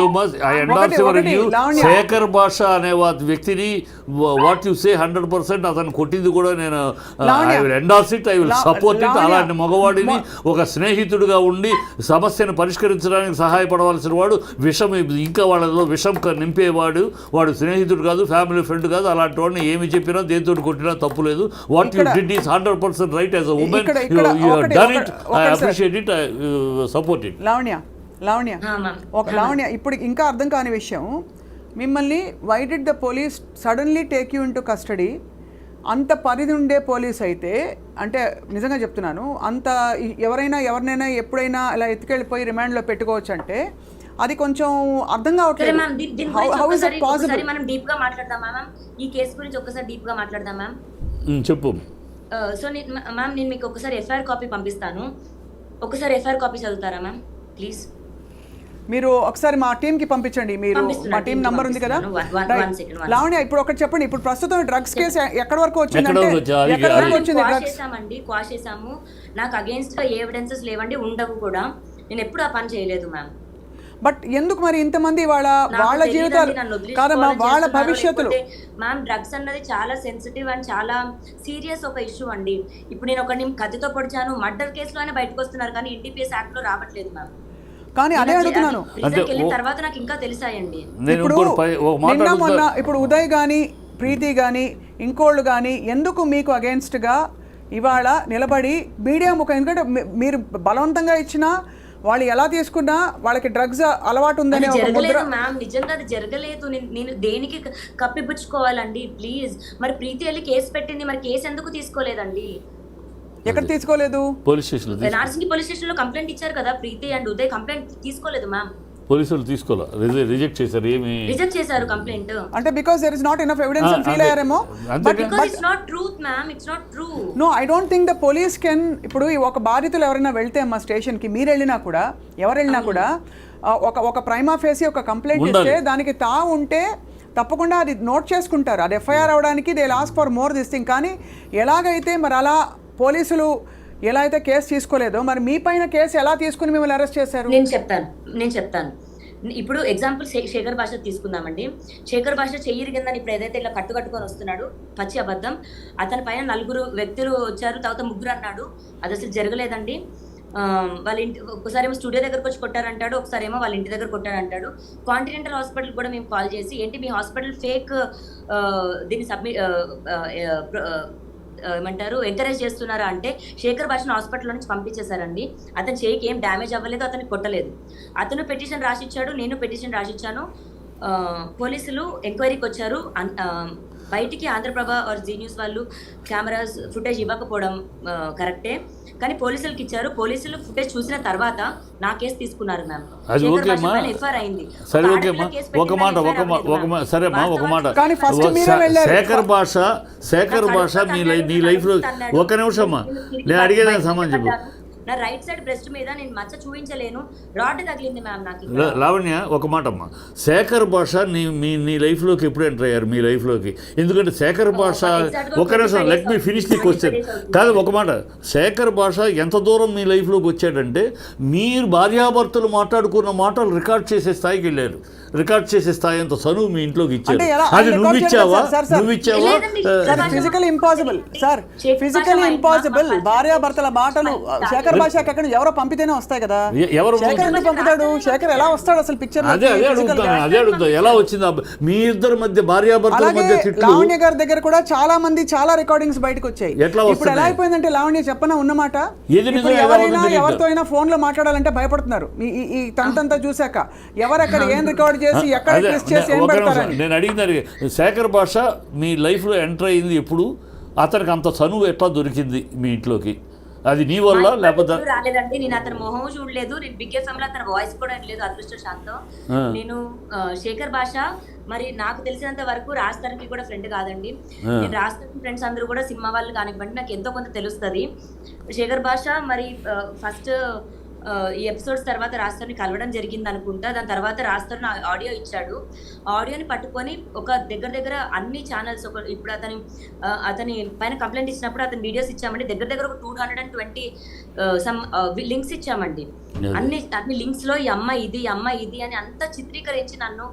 శేఖర్ భాష అనే వ్యక్తిని వాట్ యు సే 100% అతను కొట్టింది కూడా నేను I will endorse it, I will support it. అలాంటి మగవాడిని ఒక స్నేహితుడిగా ఉండి సమస్యను పరిష్కరించడానికి సహాయపడవలసిన వాడు విషం ఇంకా వాళ్ళలో విషం నింపేవాడు వాడు స్నేహితుడు కాదు, ఫ్యామిలీ ఫ్రెండ్ కాదు. అలాంటి వాడిని ఏమి చెప్పినా దేంతో కొట్టినా తప్పు లేదు. What you did is 100% right as a woman. You have done it, I appreciate it, I support it. Lavanya ఇప్పుడు ఇంకా అర్థం కాని విషయం, మిమ్మల్ని why did the police suddenly take you into custody? అంత పరిధి ఉండే పోలీస్ అయితే, అంటే నిజంగా చెప్తున్నాను, అంత ఎవరినైనా ఎప్పుడైనా ఇలా ఎత్తుకెళ్ళిపోయి రిమాండ్లో పెట్టుకోవచ్చు అంటే అది కొంచెం అర్థం కావట్లేదు. How is it possible? మనం డీప్ గా మాట్లాడదామా మ్యామ్? ఈ కేసు గురించి ఒక్కసారి డీప్ గా మాట్లాడదాం మ్యామ్. చెప్పు. సో మ్యామ్ నేను మీకు ఒకసారి ఎఫ్ఐఆర్ కాపీ పంపిస్తాను, ఒకసారి ఎఫ్ఐఆర్ కాపీ చదువుతారా మ్యామ్ ప్లీజ్? మీరు ఒకసారి మా టీంకి పంపించండి. మీరు మా టీం నంబర్ ఉంది కదా. లావణ్య ఇప్పుడు ఒకటి చెప్పండి, ఇప్పుడు ప్రస్తుతం డ్రగ్స్ కేసు ఎక్కడి వరకు వచ్చిందంటే క్వాష్ చేసాము. నాకు అగేన్స్ట్ గా ఎవిడెన్సెస్ లేవండి, ఉండవు కూడా. నేను ఎప్పుడు ఆ పని చేయలేదు మ్యామ్. బట్ ఎందుకు మరి ఇంతమంది వాళ్ళ జీవితాలు కాదమ్మా, వాళ్ళ భవిష్యత్తులు మ్యామ్? డ్రగ్స్ అన్నది చాలా సెన్సిటివ్ అండ్ చాలా సీరియస్ ఒక ఇష్యూ అండి. ఇప్పుడు నేను ఒకరిని కత్తితో పొడిచాను, మర్డర్ కేసులోనే బయటకు వస్తున్నారు కానీ ఎన్డీపీఎస్ యాక్ట్ లో రావట్లేదు మ్యామ్. కానీ అదే అడుగుతున్నాను, తర్వాత నాకు ఇంకా తెలిసాయండి. ఇప్పుడు ఉదయ్ కానీ ప్రీతి కానీ ఇంకోళ్ళు కానీ ఎందుకు మీకు అగేన్స్ట్గా ఇవాళ నిలబడి మీడియా ముఖం? ఎందుకంటే మీరు బలవంతంగా ఇచ్చినా వాళ్ళు ఎలా తీసుకున్నా వాళ్ళకి డ్రగ్స్ అలవాటు ఉందని మ్యామ్. నిజంగా అది జరగలేదు. నేను దేనికి కప్పిపుచ్చుకోవాలండి ప్లీజ్? మరి ప్రీతి వెళ్ళి కేసు పెట్టింది, మరి కేసు ఎందుకు తీసుకోలేదండి? ఎక్కడ తీసుకోలేదు? Police station, Narsingi police station లో కంప్లైంట్ ఇచ్చారు కదా ప్రీతి అండ్ ఉదయ్, కంప్లైంట్ తీసుకోలేదు మ్యామ్. పోలీసులు తీసుకోవాలి, రిజెక్ట్ చేశారు. రిజెక్ట్ చేశారు కంప్లైంట్ అంటే because there is not enough evidence అని ఫీల్ అయ్యారేమో. But because it's not truth ma'am, it's not true. No, I don't think the police can. ఇప్పుడు ఒక బాధితులు ఎవరైనా వెళ్తే అమ్మా స్టేషన్కి, మీరు వెళ్ళినా కూడా ఎవరు వెళ్ళినా కూడా ఒక ప్రైమా ఫేసి ఒక కంప్లైంట్ ఇస్తే దానికి ఉంటే తప్పకుండా అది నోట్ చేసుకుంటారు. అది ఎఫ్ఐఆర్ అవడానికి they ask for more this thing. కానీ ఎలాగైతే మరి అలా పోలీసులు ఎలా అయితే కేసు తీసుకోలేదో, మరి మీ పైన కేసు ఎలా తీసుకుని మిమ్మల్ని అరెస్ట్ చేశారు? నేను చెప్తాను. ఇప్పుడు ఎగ్జాంపుల్ శేఖర్ భాష తీసుకుందామండి. శేఖర్ భాష చెయ్యిరిగిందని ఇప్పుడు ఏదైతే ఇట్లా కట్టుకొని వస్తున్నాడు, పచ్చి అబద్ధం. అతని పైన 4 వ్యక్తులు వచ్చారు, తర్వాత 3 అన్నాడు. అది అసలు జరగలేదండి. వాళ్ళ ఇంటి ఒకసారి ఏమో స్టూడియో దగ్గరకు వచ్చి కొట్టారంటాడు, ఒకసారి ఏమో వాళ్ళ ఇంటి దగ్గర కొట్టారంటాడు. కాంటినెంటల్ హాస్పిటల్ కూడా మేము కాల్ చేసి, ఏంటి మీ హాస్పిటల్ ఫేక్ దీన్ని ఏమంటారు ఎంకరేజ్ చేస్తున్నారా అంటే, శేఖర్ భాషను హాస్పిటల్ నుంచి పంపించేశారండి. అతని చేయికి ఏం డ్యామేజ్ అవ్వలేదు, అతన్ని కొట్టలేదు. అతను పిటిషన్ రాసిచ్చాడు, నేను పిటిషన్ రాసిచ్చాను. పోలీసులు ఎంక్వైరీకి వచ్చారు. బయటికి ఆంధ్రప్రభ ఆర్ జీ న్యూస్ వాళ్ళు కెమెరాస్ ఫుటేజ్ ఇవ్వకపోవడం కరెక్టే, కానీ పోలీసులకు ఇచ్చారు. పోలీసులు ఫుటేజ్ చూసిన తర్వాత నా కేసు తీసుకున్నారు మ్యామ్. ఎఫ్ఐఆర్ అయింది. శేఖర్ భాష నీ లైఫ్ లో ఒక నిమిషం నేను అడిగేదానికి సమాధానం చెప్పు. నా రైట్ సైడ్ బ్రెస్ట్ మీద నేను మచ్చ చూపించలేను, రాడ్ తగిలింది మ్యామ్ నాకు. లావణ్య ఒక మాట అమ్మా, శేఖర్ భాష నీ లైఫ్లోకి ఎప్పుడు ఎంటర్ అయ్యారు మీ లైఫ్లోకి? ఎందుకంటే శేఖర్ భాష ఒక నిమిషం, let me finish the question. కాదు ఒక మాట, శేఖర్ భాష ఎంత దూరం మీ లైఫ్లోకి వచ్చాడంటే మీరు భార్యాభర్తలు మాట్లాడుకున్న మాటలు రికార్డ్ చేసే స్థాయికి వెళ్ళారు. రికార్డ్ చేసే స్థాయి అంత చనువు మీ ఇంట్లోకి ఇచ్చారు. అది నువ్వు ఇచ్చావా? Physical impossible sir, physical impossible. భార్యాభర్తల మాటలు శేఖర్ శేఖర్ భాషకి ఎక్కడ ఎవరో పంపితేనే వస్తాయి కదా. ఎవరు శేఖర్ ఎందుకు పంపుతాడు? శేఖర్ ఎలా వస్తాడు అసలు పిక్చర్? అదే అడుగుతా ఎలా వచ్చింది మీ ఇద్దరి మధ్య భార్యాభర్తల మధ్య తిట్లు? లావణ్య గారి దగ్గర కూడా చాలా మంది చాలా రికార్డింగ్స్ బయటకు వచ్చాయి. ఇప్పుడు ఎలా అయిపోయిందంటే లావణ్య చెప్పనా ఉన్నమాట, ఎవరైనా ఎవరితో అయినా ఫోన్ లో మాట్లాడాలంటే భయపడుతున్నారు. ఈ తంతంతా చూసాక ఎవరెక్కడ ఏం రికార్డ్ చేసి ఎక్కడ ట్విస్ట్ చేసి ఏం పెడతారని. నేను అడిగిన శేఖర్ భాష మీ లైఫ్ లో ఎంటర్ అయింది ఎప్పుడు? అతనికి అంత చనువు ఎట్లా దొరికింది మీ ఇంట్లోకి? అది నీ వల్ల లేకపోతే? రాలేదండి, నేను అతని మొహం చూడలేదు, నేను బిగ్ ఎఫ్ఎం లో అతని వాయిస్ కూడా లేదు అదృష్టశాంతం. నేను శేఖర్ భాష మరి నాకు తెలిసినంత వరకు రాజధానికి కూడా ఫ్రెండ్ కాదండి. నేను రాజధాని ఫ్రెండ్స్ అందరూ కూడా సినిమా వాళ్ళు కానివ్వండి నాకు ఎంతో కొంత తెలుస్తుంది. శేఖర్ భాష మరి ఫస్ట్ ఈ ఎపిసోడ్స్ తర్వాత రాజధాని కలవడం జరిగింది అనుకుంటా. దాని తర్వాత రాజధాని ఆడియో ఇచ్చాడు. ఆడియోని పట్టుకొని ఒక దగ్గర అన్ని ఛానల్స్ ఇప్పుడు అతని పైన కంప్లైంట్ ఇచ్చినప్పుడు అతని వీడియోస్ ఇచ్చామండి. దగ్గర ఒక 220 సమ్ లింక్స్ ఇచ్చామండి. అన్ని లింక్స్ లో ఈ అమ్మాయి ఇది అని అంతా చిత్రీకరించి నన్ను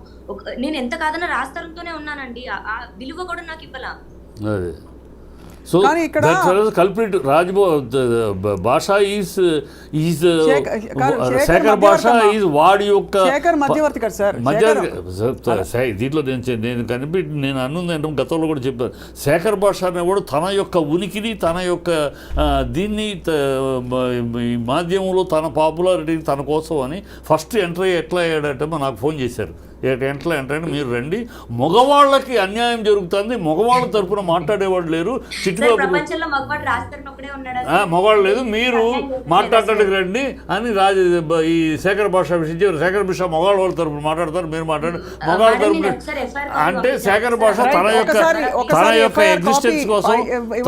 నేను ఎంత కాదన్నా రాజధానితోనే ఉన్నానండి. ఆ విలువ కూడా నాకు ఇవ్వాల. సో కల్ప్రిట్ భాష ఈజ్ శేఖర్ భాష ఈజ్ వాడి యొక్క దీంట్లో నేను అన్నది గతంలో కూడా చెప్పాను. శేఖర్ భాష అనేవాడు తన యొక్క ఉనికిని తన యొక్క దీన్ని మాధ్యమంలో తన పాపులారిటీ తన కోసం అని ఫస్ట్ ఎంట్రీ ఎట్లా అయ్యాడంటే నాకు ఫోన్ చేశారు. ఎట్లా అంటే మీరు రండి, మగవాళ్ళకి అన్యాయం జరుగుతుంది, మగవాళ్ళ తరపున మాట్లాడేవాడు లేరు, మగవాళ్ళు లేదు, మీరు మాట్లాడటానికి రండి అని ఈ శేఖర్ భాష విషయం శేఖర్ భాష మగవాళ్ళ తరపున మాట్లాడతారు, మీరు మాట్లాడు మగవాళ్ళ తరపున అంటే శేఖర్ భాష తన యొక్క ఎగ్జిస్టెన్స్ కోసం,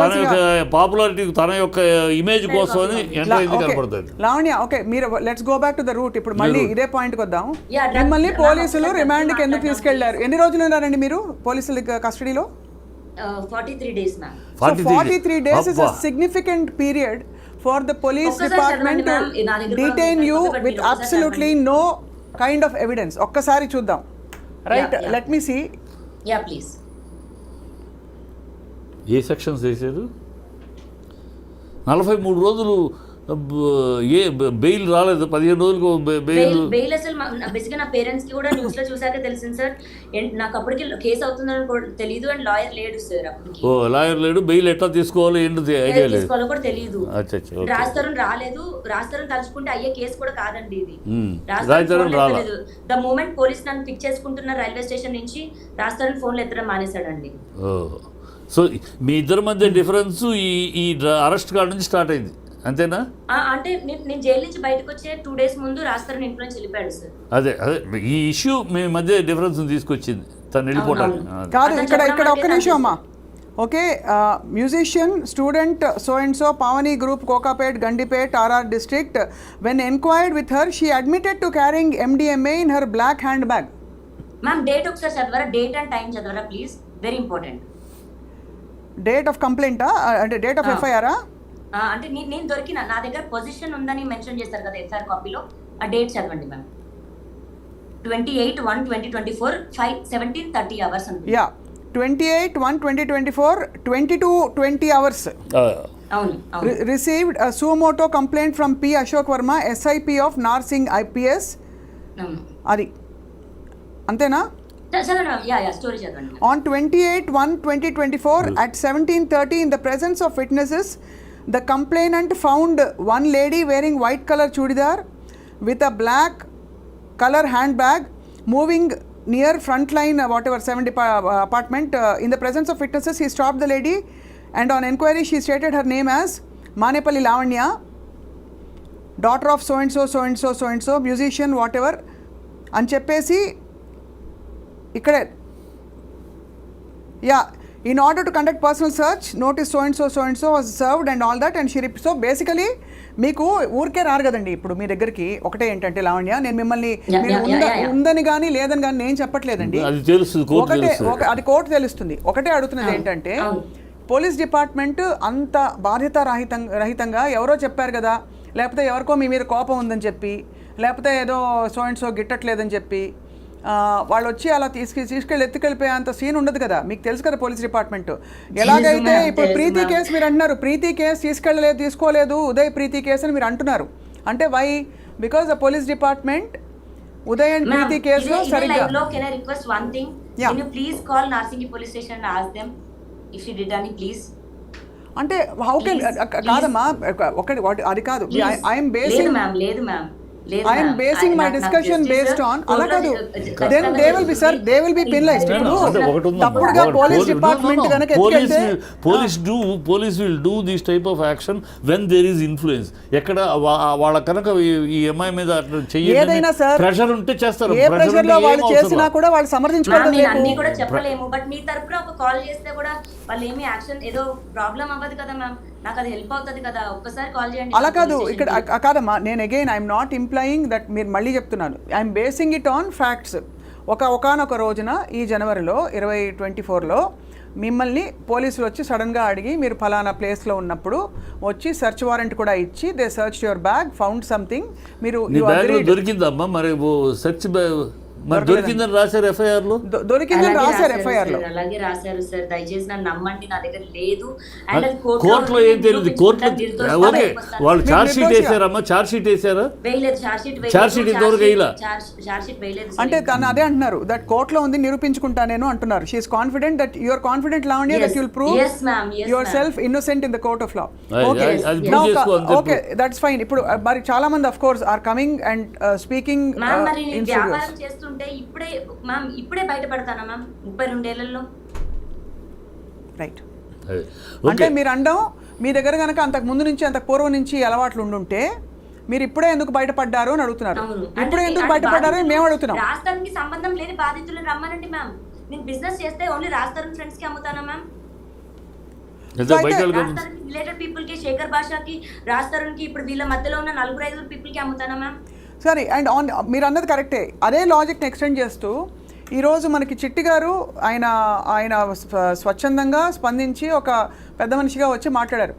తన యొక్క పాపులారిటీ, తన యొక్క ఇమేజ్ కోసం అని ఎంట్రీ కనపడుతుంది. లావణ్య, ఓకే, మీరు let's go back to the route. ఇప్పుడు మళ్ళీ ఇదే పాయింట్కి వద్దాం. మిమ్మల్ని పోలీసులు రిమాండ్కి ఎందుకు తీసుకెళ్లారు? ఎన్ని రోజులు ఉన్నారండి మీరు పోలీసుల కస్టడీలో? 43 days, ma'am. 43 days is a significant period for the police department to detain you with absolutely no kind of evidence. ఒక్కసారి చూద్దాం, right? Let me see. Yeah please. ఏ సెక్షన్స్ వేసారు? 43 రోజులు బెయిల్ రాలేదు, 15 రోజులకు బెయిల్. అసలు బేసిక్గా నా పేరెంట్స్ కి కూడా న్యూస్ లో చూసాక తెలిసింది సార్. నాకు అప్పటికి కేసు అవుతుందని తెలియదు, అండ్ లాయర్ లేడు సార్ అప్పటికి. ఓ, లాయర్ లేడు, బెయిల్ ఎట్లా తీసుకోవాలో ఏంటి ఐడియా లేదు, తీసుకోవాలో కూడా తెలియదు. రాజతరుణ్ రాలేదు, రాజతరుణ్ తలుచుకుంటే అయ్యే కేసు కూడా కాదండి ఇది. రాజతరుణ్ రాలేదు. ద మూమెంట్ పోలీస్ నన్ను పిక్ చేసుకుంటున్న రైల్వే స్టేషన్ నుంచి రాజతరుణ్ ఫోన్లు ఎత్తడం మానేశాడండి. సో మీ ఇద్దరి మధ్య డిఫరెన్స్ ఈ అరెస్ట్ కాడ నుంచి స్టార్ట్ అయింది, అంతేనా? అంటే నేను జైలు నుంచి బయటకు వచ్చే 2 days ముందు రాజతరుణ్ ఇంట్లో నుంచి వెళ్ళిపోయాడు సార్. అదే ఈ ఇష్యూ మీ మధ్య డిఫరెన్స్ తీసుకొచ్చింది, తను వెళ్ళిపోవడానికి కాదు. ఇక్కడ ఒక్క నిమిషం అమ్మా. Okay, musician student so and so Pavani group Kokapet Gandipet RR district. When enquired with her, she admitted to carrying MDMA in her black handbag. Ma'am, date ఒకసారి చదవరా, డేట్ అండ్ టైం చదవరా please, very important. Date of complaint అంటే date of FIR? అంటే నేను దొరికిన నా దగ్గర position ఉందని మెన్షన్ చేస్తారు కదా FIR కాపీలో, ఆ డేట్ చదవండి మ్యామ్. 28/1/2024 5:17:30 hours అనుకుంటా. Yeah, 28/1/2024 22:20 hours. అవును. Received a suo motu complaint from P. Ashok Verma, SIP of Narsingh IPS. అది అంతేనా? స్టోరీ చదవండి. On 28/1/2024 at 17:30 in the presence of witnesses, the complainant found one lady wearing white color chudidar with a black color handbag moving near frontline 70 apartment. In the presence of witnesses, he stopped the lady and on enquiry she stated her name as Manepalli Lavanya, daughter of so and so, musician whatever అని చెప్పేసి ఇక్కడే in order to conduct personal search, notice so and so was served and all that, and she so basically మీకు ఊరికే రారు కదండి ఇప్పుడు మీ దగ్గరికి. ఒకటే ఏంటంటే లావణ్య, నేను మిమ్మల్ని ఉందని కానీ లేదని కానీ నేను చెప్పట్లేదండి, ఒకటే అది కోర్టు తెలుస్తుంది. ఒకటే అడుగుతున్నది ఏంటంటే, పోలీస్ డిపార్ట్మెంట్ అంత బాధ్యత రహితంగా ఎవరో చెప్పారు కదా, లేకపోతే ఎవరికో మీ మీద కోపం ఉందని చెప్పి, లేకపోతే ఏదో సో అండ్ సో గిట్టట్లేదని చెప్పి వాళ్ళు వచ్చి అలా తీసుకెళ్ళి ఎత్తుకెళ్ళిపోయేంత సీన్ ఉండదు కదా, మీకు తెలుసు కదా పోలీస్ డిపార్ట్మెంట్. ఎలాగైతే ఇప్పుడు ప్రీతి కేసు మీరు అంటున్నారు, ప్రీతి కేసు తీసుకోలేదు ఉదయ్ ప్రీతి కేసు అని మీరు అంటున్నారు, అంటే why? Because the police department Uday and Preethi కేసులో సరిగ్గా. Can I request one thing? Yeah. Can you please call Narsingi police station and ask them if she did any, please? అంటే హౌ కెన్ కాదమ్మా, ఒకటి అది కాదు. I'm basing my discussion based on అలా కాదు. Then they will be, sir, they will be penalized. తప్పుడుగా police department గనుక ఎత్తుకెళ్తే police will do this type of action when there is influence. ఎక్కడ వాళ్ళ కనుక ఈ ఎంఐ మీద ఏదైనా సార్ ప్రెషర్ ఉంటే చేస్తారు. ఏ ప్రెషర్ లో వాళ్ళు చేసినా కూడా వాళ్ళు సమర్థించుకోవడం లేదు. అన్ని కూడా చెప్పలేము, బట్ మీ తరపున ఒక కాల్ చేస్తే కూడా వాళ్ళు ఏమి యాక్షన్, ఏదో ప్రాబ్లం అవ్వదు కదా మ్యామ్, నాకు అది హెల్ప్ అవుతుంది కదా, ఒక్కసారి కాల్ చేయండి. అలా కాదు, ఇక్కడ కాదమ్మా, నేను again I'm not employing that, మీరు మళ్ళీ చెప్తున్నాను, I'm basing it on facts. ఒకనొక రోజున ఈ జనవరిలో 2024లో మిమ్మల్ని పోలీసులు వచ్చి సడన్గా అడిగి మీరు ఫలానా ప్లేస్లో ఉన్నప్పుడు వచ్చి సెర్చ్ వారెంట్ కూడా ఇచ్చి they search your bag, found something. మీరు దొరికిందమ్మా, మరి సెర్చ్ మరి దొరికిందని రాశారు ఎఫ్ఐఆర్ లో, దొరికిందని రాశారు ఎఫ్ఐఆర్ లో, అలాగే రాశారు సార్. దయచేసి నన్ను నమ్మండి, నా దగ్గర లేదు. కోర్టులో ఏం తెలియదు, కోర్టులో ఓకే వాళ్ళు ఛార్జ్ షీట్ వేసారమ్మా, ఛార్జ్ షీట్ వేసారా? ఛార్జ్ షీట్ ఇంతవరకు వేయలా. అంటే తను అదే అంటున్నారు, దట్ కోర్టులో ఉంది నిరూపించుకుంటా నేను అంటున్నారు. She is confident that you are confident Lavanya that you will prove yourself innocent in the court of law. Okay that's fine. ఇప్పుడు మరి చాలా మంది of course are coming and speaking in studios. ఇప్పుడే బయటపడతానా మ్యామ్ 32 ఏళ్లలో? Right. అంటే మీరు అండం మీ దగ్గర కనుక అంతకు ముందు నుంచి అంతకు పూర్వం నుంచి అలవాట్లు ఉండుంటే మీరు ఇప్పుడే ఎందుకు బయటపడ్డారు అని అడుగుతున్నారు. ఇప్పుడే ఎందుకు బయటపడ్డారు అని మేము అడుగుతున్నాం. రాజధానికి సంబంధం లేని బాధితులను రమ్మనండి మ్యామ్. నేను బిజినెస్ చేస్తే ఓన్లీ రాజధాని ఫ్రెండ్స్ కి అమ్ముతానా మ్యామ్? రిలేటెడ్ పీపుల్ కి, శేఖర్ భాషకి, రాజధానికి, ఇప్పుడు వీళ్ళ మధ్యలో ఉన్న 4-5 పీపుల్ కి అమ్ముతానా మ్యామ్? సరే, అండ్ మీరు అన్నది కరెక్టే. అదే లాజిక్ని ఎక్స్టెండ్ చేస్తూ ఈరోజు మనకి చిట్టి గారు ఆయన స్వచ్ఛందంగా స్పందించి ఒక పెద్ద మనిషిగా వచ్చి మాట్లాడారు.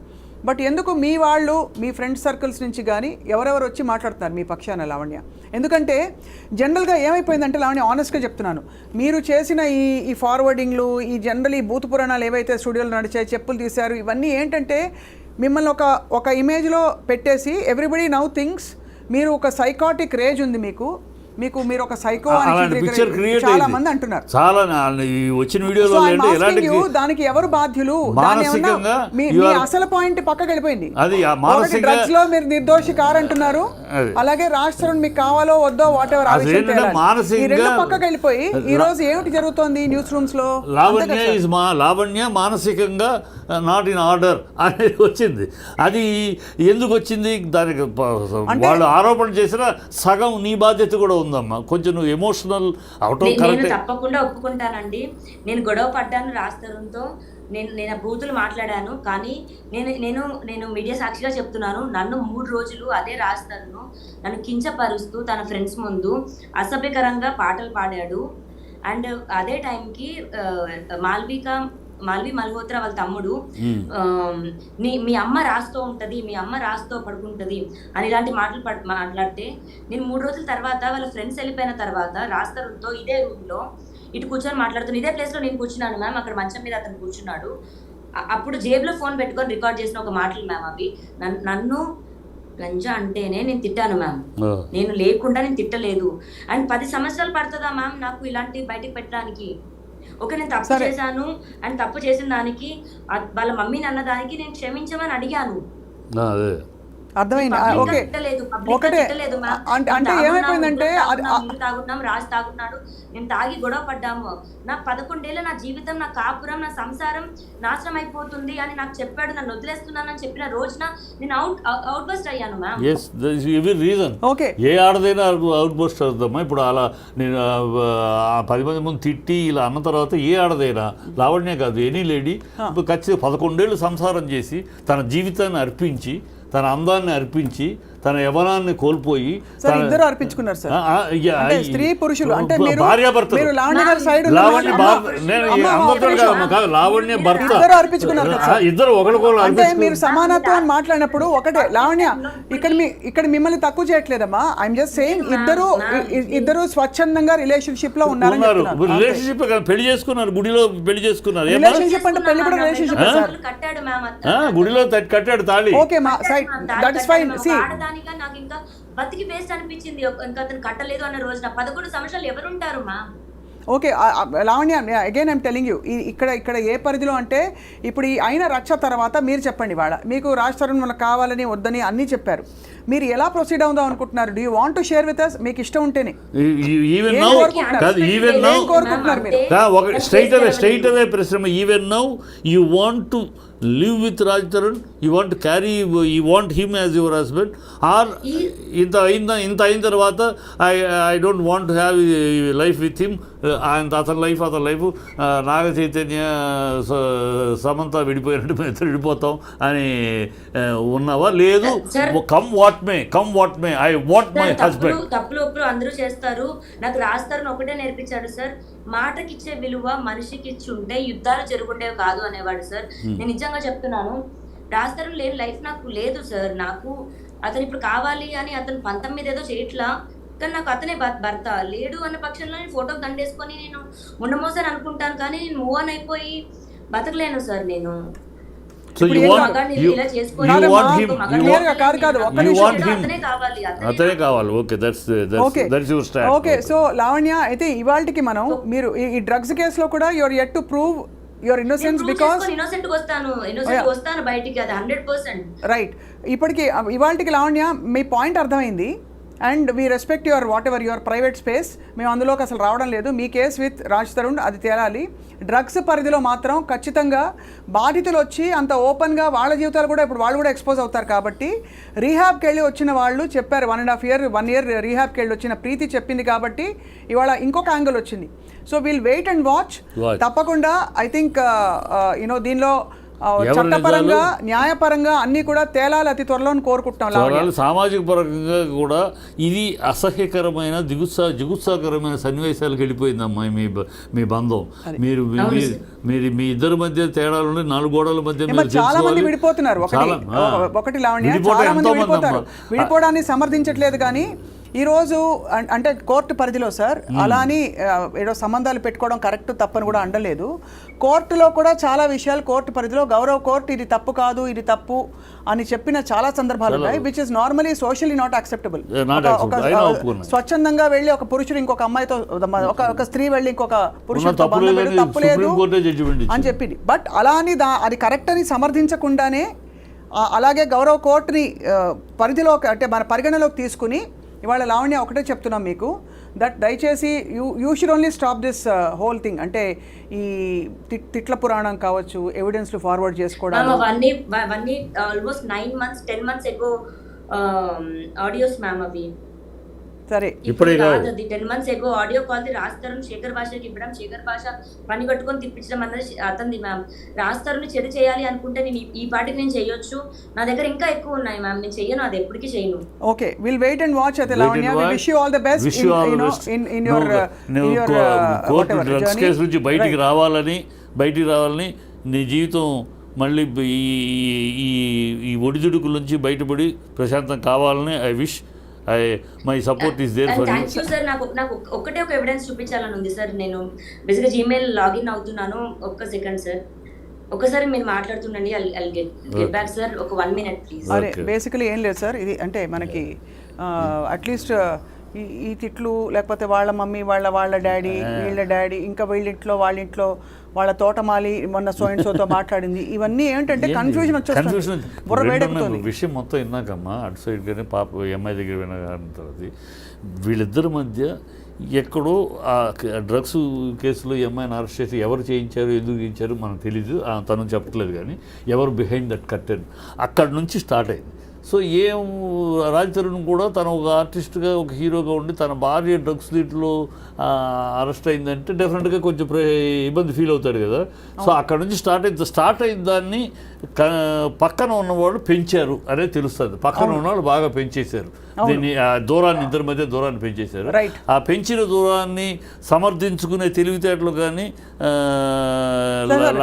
బట్ ఎందుకు మీ వాళ్ళు, మీ ఫ్రెండ్ సర్కిల్స్ నుంచి కానీ ఎవరెవరు వచ్చి మాట్లాడుతున్నారు మీ పక్షాన లావణ్య? ఎందుకంటే జనరల్గా ఏమైపోయిందంటే లావణ్య, ఆనెస్ట్గా చెప్తున్నాను, మీరు చేసిన ఈ ఫార్వర్డింగ్లు, ఈ జనరల్ ఈ భూత పురాణాలు ఏవైతే స్టూడియోలో నడిచాయి, చెప్పులు తీశారు, ఇవన్నీ ఏంటంటే మిమ్మల్ని ఒక ఇమేజ్లో పెట్టేసి ఎవ్రీబడి నౌ థింగ్స్ మీరు ఒక సైకాటిక్ రేజ్ ఉంది మీరు ఒక సైకో అని చాలా మంది అంటున్నారు. చాలా వచ్చిన వీడియోలో దానికి ఎవరు బాధ్యులు? మీ అసలు పాయింట్ పక్కకి వెళ్ళిపోయింది. డ్రగ్స్ లో మీరు నిర్దోషి కారంటున్నారు, అలాగే రాష్ట్రం మీకు కావాలో వద్దో వాట్ ఎవర్ పక్కకి వెళ్ళిపోయి ఈ రోజు ఏమిటి జరుగుతోంది న్యూస్ రూమ్స్ లో? లావణ్య మానసికంగా నాట్ ఇన్ ఆర్డర్ అనేది వచ్చింది. అది ఎందుకు వచ్చింది? దానికి వాళ్ళు ఆరోపణ చేసిన సగం నీ బాధ్యత కూడా ఉందమ్మా. కొంచెం నువ్వు ఎమోషనల్ అవటం నేను తప్పకుండా ఒప్పుకుంటానండి. నేను గొడవ పడ్డాను రాజధానితో, నేను బూతులు మాట్లాడాను. కానీ నేను మీడియా సాక్షిగా చెప్తున్నాను, నన్ను 3 రోజులు అదే రాజధానిను నన్ను కించపరుస్తూ తన ఫ్రెండ్స్ ముందు అసభ్యకరంగా పాటలు పాడాడు. అండ్ అదే టైంకి మాల్వి మల్హోత్రా వాళ్ళ తమ్ముడు మీ అమ్మ రాస్తూ ఉంటది, మీ అమ్మ రాస్తూ పడుకుంటది అని ఇలాంటి మాటలు మాట్లాడితే, నేను 3 రోజుల తర్వాత వాళ్ళ ఫ్రెండ్స్ వెళ్ళిపోయిన తర్వాత రాస్తారుతో ఇదే రూమ్ లో ఇటు కూర్చొని మాట్లాడుతున్నా. ఇదే ప్లేస్ లో నేను కూర్చున్నాను మ్యామ్, అక్కడ మంచం మీద అతను కూర్చున్నాడు. అప్పుడు జేబులో ఫోన్ పెట్టుకొని రికార్డ్ చేసిన ఒక మాటలు మ్యామ్ అవి. నన్ను లంజ అంటేనే నేను తిట్టాను మ్యామ్, నేను లేకుండా నేను తిట్టలేదు. అండ్ 10 సంవత్సరాలు పడుతుందా మ్యామ్ నాకు ఇలాంటి బయటకు పెట్టడానికి? ఓకే, నేను తప్పు చేశాను అండ్ తప్పు చేసిన దానికి వాళ్ళ మమ్మీని అన్న దానికి నేను క్షమించమని అడిగాను. అర్థమైంది. ఓకే, ఒకటే అంటే ఏమైపోయిందంటే తాగుతున్నాం, రాజు తాగుతున్నాడు, నేను తాగి గొడవ పడ్డాము. నా 11 ఏళ్ళ నా జీవితం, నా కాపురం, నా సంసారం నాశనం అయిపోతుంది అని నాకు చెప్పాడు. నన్ను వదిలేస్తున్నానని చెప్పిన రోజున నేను అవుట్ బస్ట్ అయ్యాను మ్యామ్. ఓకే, ఏ ఆడదైనా అవుట్ బస్ట్ అవుతామా? ఇప్పుడు అలా నేను 10 మంది ముందు తిట్టి ఇలా అన్న తర్వాత ఏ ఆడదైనా, లావణ్య కాదు ఎనీ లేడీ, ఖచ్చితంగా 11 ఏళ్ళు సంసారం చేసి తన జీవితాన్ని అర్పించి, తన అందాన్ని అర్పించి, తన యవనాన్ని కోల్పోయి సార్ ఇద్దరు అర్పించుకున్నారు సార్. అంటే స్త్రీ పురుషులు అంటే మీరు భార్యాభర్తలు. మీరు లావణ్య గారి సైడ్ లావణ్య నేను అందరితో కాదు, లావణ్య భర్త ఇద్దరు అర్పించుకున్నారు కదా సార్. ఇద్దరు ఒకరికొకరు అంటే మీరు సమానత్వం అని మాట్లాడినప్పుడు ఒకటే లావణ్య ఇక్కడ మిమ్మల్ని తక్కువ చేయట్లేదమ్మా. ఐఎమ్ జస్ట్ సేయింగ్ ఇద్దరు స్వచ్ఛందంగా రిలేషన్షిప్ లో ఉన్నారని చెప్తున్నాను. రిలేషన్షిప్ పెళ్లి చేసుకున్నారు, గుడిలో పెళ్లి చేసుకున్నారు. రిలేషన్షిప్ అంటే పెళ్లి కూడా రిలేషన్షిప్ సార్. కట్టాడు మ్యామ్, గుడిలో కట్టాడు తాళి. ఓకే మా సైడ్ దట్ ఇస్ ఫైన్. సి ఆడదానిగా నాకు ఇంకా బతికి వేస్ట్ అనిపించింది. ఇంకా అతను కట్టలేదు అన్న రోజున 11 సంవత్సరాలు ఎవరుంటారు మా? Okay Lavanya again I'm telling you ఇక్కడ ఏ పరిధిలో అంటే ఇప్పుడు ఈ అయిన రచ్చ తర్వాత మీరు చెప్పండి. వాళ్ళ మీకు రాజ్ తరుణ్ మనకు కావాలని వద్దని అన్నీ చెప్పారు. మీరు ఎలా ప్రొసీడ్ అవుదాం అనుకుంటున్నారు? Do you want to share with us? మీకు ఇష్టం ఉంటేనే స్ట్రైట్ అవే ప్రశ్న. Even now you want to live with Raj Taran, you want to carry, you want him as your husband, or ఇంత అయిన తర్వాత I don't want to have life with him, and అతని life Naga Chaitanya Samantha విడిపోయినట్టు మేము ఇద్దరు విడిపోతాం అని ఉన్నావా? లేదు, come what may I want my husband. తప్పులు ఒప్పులు అందరూ చేస్తారు. నాకు రాజ్ తరుణ్ ఒకటే నేర్పించాడు సార్, మాటకిచ్చే విలువ మనిషికి ఇచ్చి ఉంటే యుద్ధాలు జరుగుండేవి కాదు అనేవాడు సార్. నేను నిజంగా చెప్తున్నాను, రాజ్ తరుణ్ లేని లైఫ్ నాకు లేదు సార్. నాకు అతను ఇప్పుడు కావాలి అని అతను 19 ఏదో చేయట్లా, కానీ నాకు అతనే భర్త. లేడు అన్న పక్షంలో నేను ఫోటోకి దండేసుకొని నేను ఉండమోసారి అనుకుంటాను, కానీ నేను మూవ్ ఆన్ అయిపోయి బతకలేను సార్. నేను So you want him. అతనే కావాలి. Okay, that's your stand. Okay, so Lavanya అయితే ఇవాల్టికి మనం మీరు ఈ డ్రగ్స్ కేసులో కూడా your yet to prove your innocence because innocent వస్తాను బయటికి, అది 100%. రైట్. ఇప్పటికి ఇవాల్టికి లావణ్య మీ పాయింట్ అర్థమైంది. And we respect your what ever your private space. మేము అందులోకి అసలు రావడం లేదు. మీ కేసు విత్ రాజ్ తరుణ్ అది తేలాలి. డ్రగ్స్ పరిధిలో మాత్రం ఖచ్చితంగా బాధితులు వచ్చి అంత ఓపెన్గా వాళ్ళ జీవితాలు కూడా ఇప్పుడు వాళ్ళు కూడా ఎక్స్పోజ్ అవుతారు. కాబట్టి రీహాబ్కి వెళ్ళి వచ్చిన వాళ్ళు చెప్పారు, 1.5 year రీహాబ్కి వెళ్ళి వచ్చిన ప్రీతి చెప్పింది కాబట్టి ఇవాళ ఇంకొక యాంగిల్ వచ్చింది. So will wait and watch. తప్పకుండా ఐ థింక్ దీనిలో చట్టపరంగా న్యాయపరంగా అన్ని కూడా తేలాలి అతి త్వరలో కోరుకుంటున్నాం. సామాజిక పరంగా కూడా ఇది అసహ్యకరమైన జిగుత్సాకరమైన సన్నివేశాలకు వెళ్ళిపోయిందమ్మా మీ బంధం. మీరు మీ ఇద్దరి మధ్య తేడాలు 4 గోడల మధ్య చాలా మంది విడిపోతున్నారు. ఒకటి లావణ్య, చాలా మంది విడిపోతారు. విడిపోవడాన్ని సమర్థించట్లేదు, కానీ ఈరోజు అంటే కోర్టు పరిధిలో సార్ అలా అని ఏదో సంబంధాలు పెట్టుకోవడం కరెక్ట్ తప్పని కూడా అండలేదు. కోర్టులో కూడా చాలా విషయాలు కోర్టు పరిధిలో గౌరవ కోర్టు ఇది తప్పు కాదు, ఇది తప్పు అని చెప్పిన చాలా సందర్భాలు ఉన్నాయి, which is normally socially not acceptable. స్వచ్ఛందంగా వెళ్ళి ఒక పురుషుడు ఇంకొక అమ్మాయితో, ఒక స్త్రీ వెళ్ళి ఇంకొక పురుషుడితో బంధం వెళ్ళి తప్పులేదు అని చెప్పింది. బట్ అలా అని అది కరెక్ట్ అని సమర్థించకుండానే అలాగే గౌరవ కోర్టుని పరిధిలోకి అంటే మన పరిగణలోకి తీసుకుని ఇవాళ లావణ్య ఒకటే చెప్తున్నాం మీకు, దట్ దయచేసి you should only stop this whole thing. అంటే ఈ తిట్ల పురాణం కావచ్చు, ఎవిడెన్స్లు ఫార్వర్డ్ చేసుకోవడం, అవన్నీ almost 9 months 10 months ago audios ma'am. అవి సరే ఇప్పుడే 10 months ago audio call Raj Tarun Shekhar భాషకి ఇవ్వడం, శేఖర్ భాష పని కట్టుకొని తిప్పించడం అన్నది అతనిది మ్యామ్. రాజ్ తరుణ్ చెడు చేయాలి అనుకుంటే నేను ఈ పాటికి నేను చేయొచ్చు. నా దగ్గర ఇంకా ఎక్కువ ఉన్నాయి మ్యామ్, నేను చెయ్యను, అది ఎప్పటికీ చేయను. Okay, will wait and watch. అయితే Lavanya, we wish you all the best in your drugs case నుంచి బయటికి రావాలని నీ జీవితం మళ్ళీ ఈ ఒడిదుడుకుల నుంచి బయటపడి ప్రశాంతం కావాలని I wish. My support is there for you sir. నాకు ఒక్కటే ఒక ఎవిడెన్స్ చూపించాలని ఉంది సార్. నేను బేసిక్గా జీమెయిల్ లాగిన్ అవుతున్నాను. ఒక్క సెకండ్ సార్, ఒకసారి మీరు మాట్లాడుతుండండి. I'll get back sir. ఒక 1 minute ప్లీజ్. అరే బేసికలీ ఏం లేదు సార్, ఇది అంటే మనకి అట్లీస్ట్ ఈ తిట్లు లేకపోతే వాళ్ళ మమ్మీ వాళ్ళ డాడీ వీళ్ళ డాడీ ఇంకా వీళ్ళింట్లో వాళ్ళ తోటమాలి మొన్న సోతో మాట్లాడింది, ఇవన్నీ ఏంటంటే కన్ఫ్యూజన్ వచ్చేస్తుంది, బుర్ర వేడెక్కుతుంది. విషయం మొత్తం విన్నాకమ్మా అటు సైడ్ కానీ పాప అమ్మాయి దగ్గర విన్న తర్వాత వీళ్ళిద్దరి మధ్య ఎక్కడో ఆ డ్రగ్స్ కేసులో అమ్మాయిని అరెస్ట్ చేసి ఎవరు చేయించారు, ఎందుకు చేయించారు మనకు తెలీదు, తను చెప్పట్లేదు, కానీ ఎవరు బిహైండ్ దట్ కర్టెన్ అక్కడి నుంచి స్టార్ట్ అయింది. సో రాజ్ తరుణ్ కూడా తను ఒక ఆర్టిస్ట్గా ఒక హీరోగా ఉండి తన భార్య డ్రగ్స్ దీంట్లో అరెస్ట్ అయిందంటే డెఫినెట్గా కొంచెం ఇబ్బంది ఫీల్ అవుతాడు కదా. సో అక్కడ నుంచి స్టార్ట్ అయిన దాన్ని పక్కన ఉన్నవాళ్ళు పెంచారు అనేది తెలుస్తుంది. పక్కన ఉన్నవాళ్ళు బాగా పెంచేశారు దీన్ని, ఆ దూరాన్ని, ఇద్దరి మధ్య దూరాన్ని పెంచేశారు. Right. ఆ పెంచిన దూరాన్ని సమర్థించుకునే తెలివితేటలు కానీ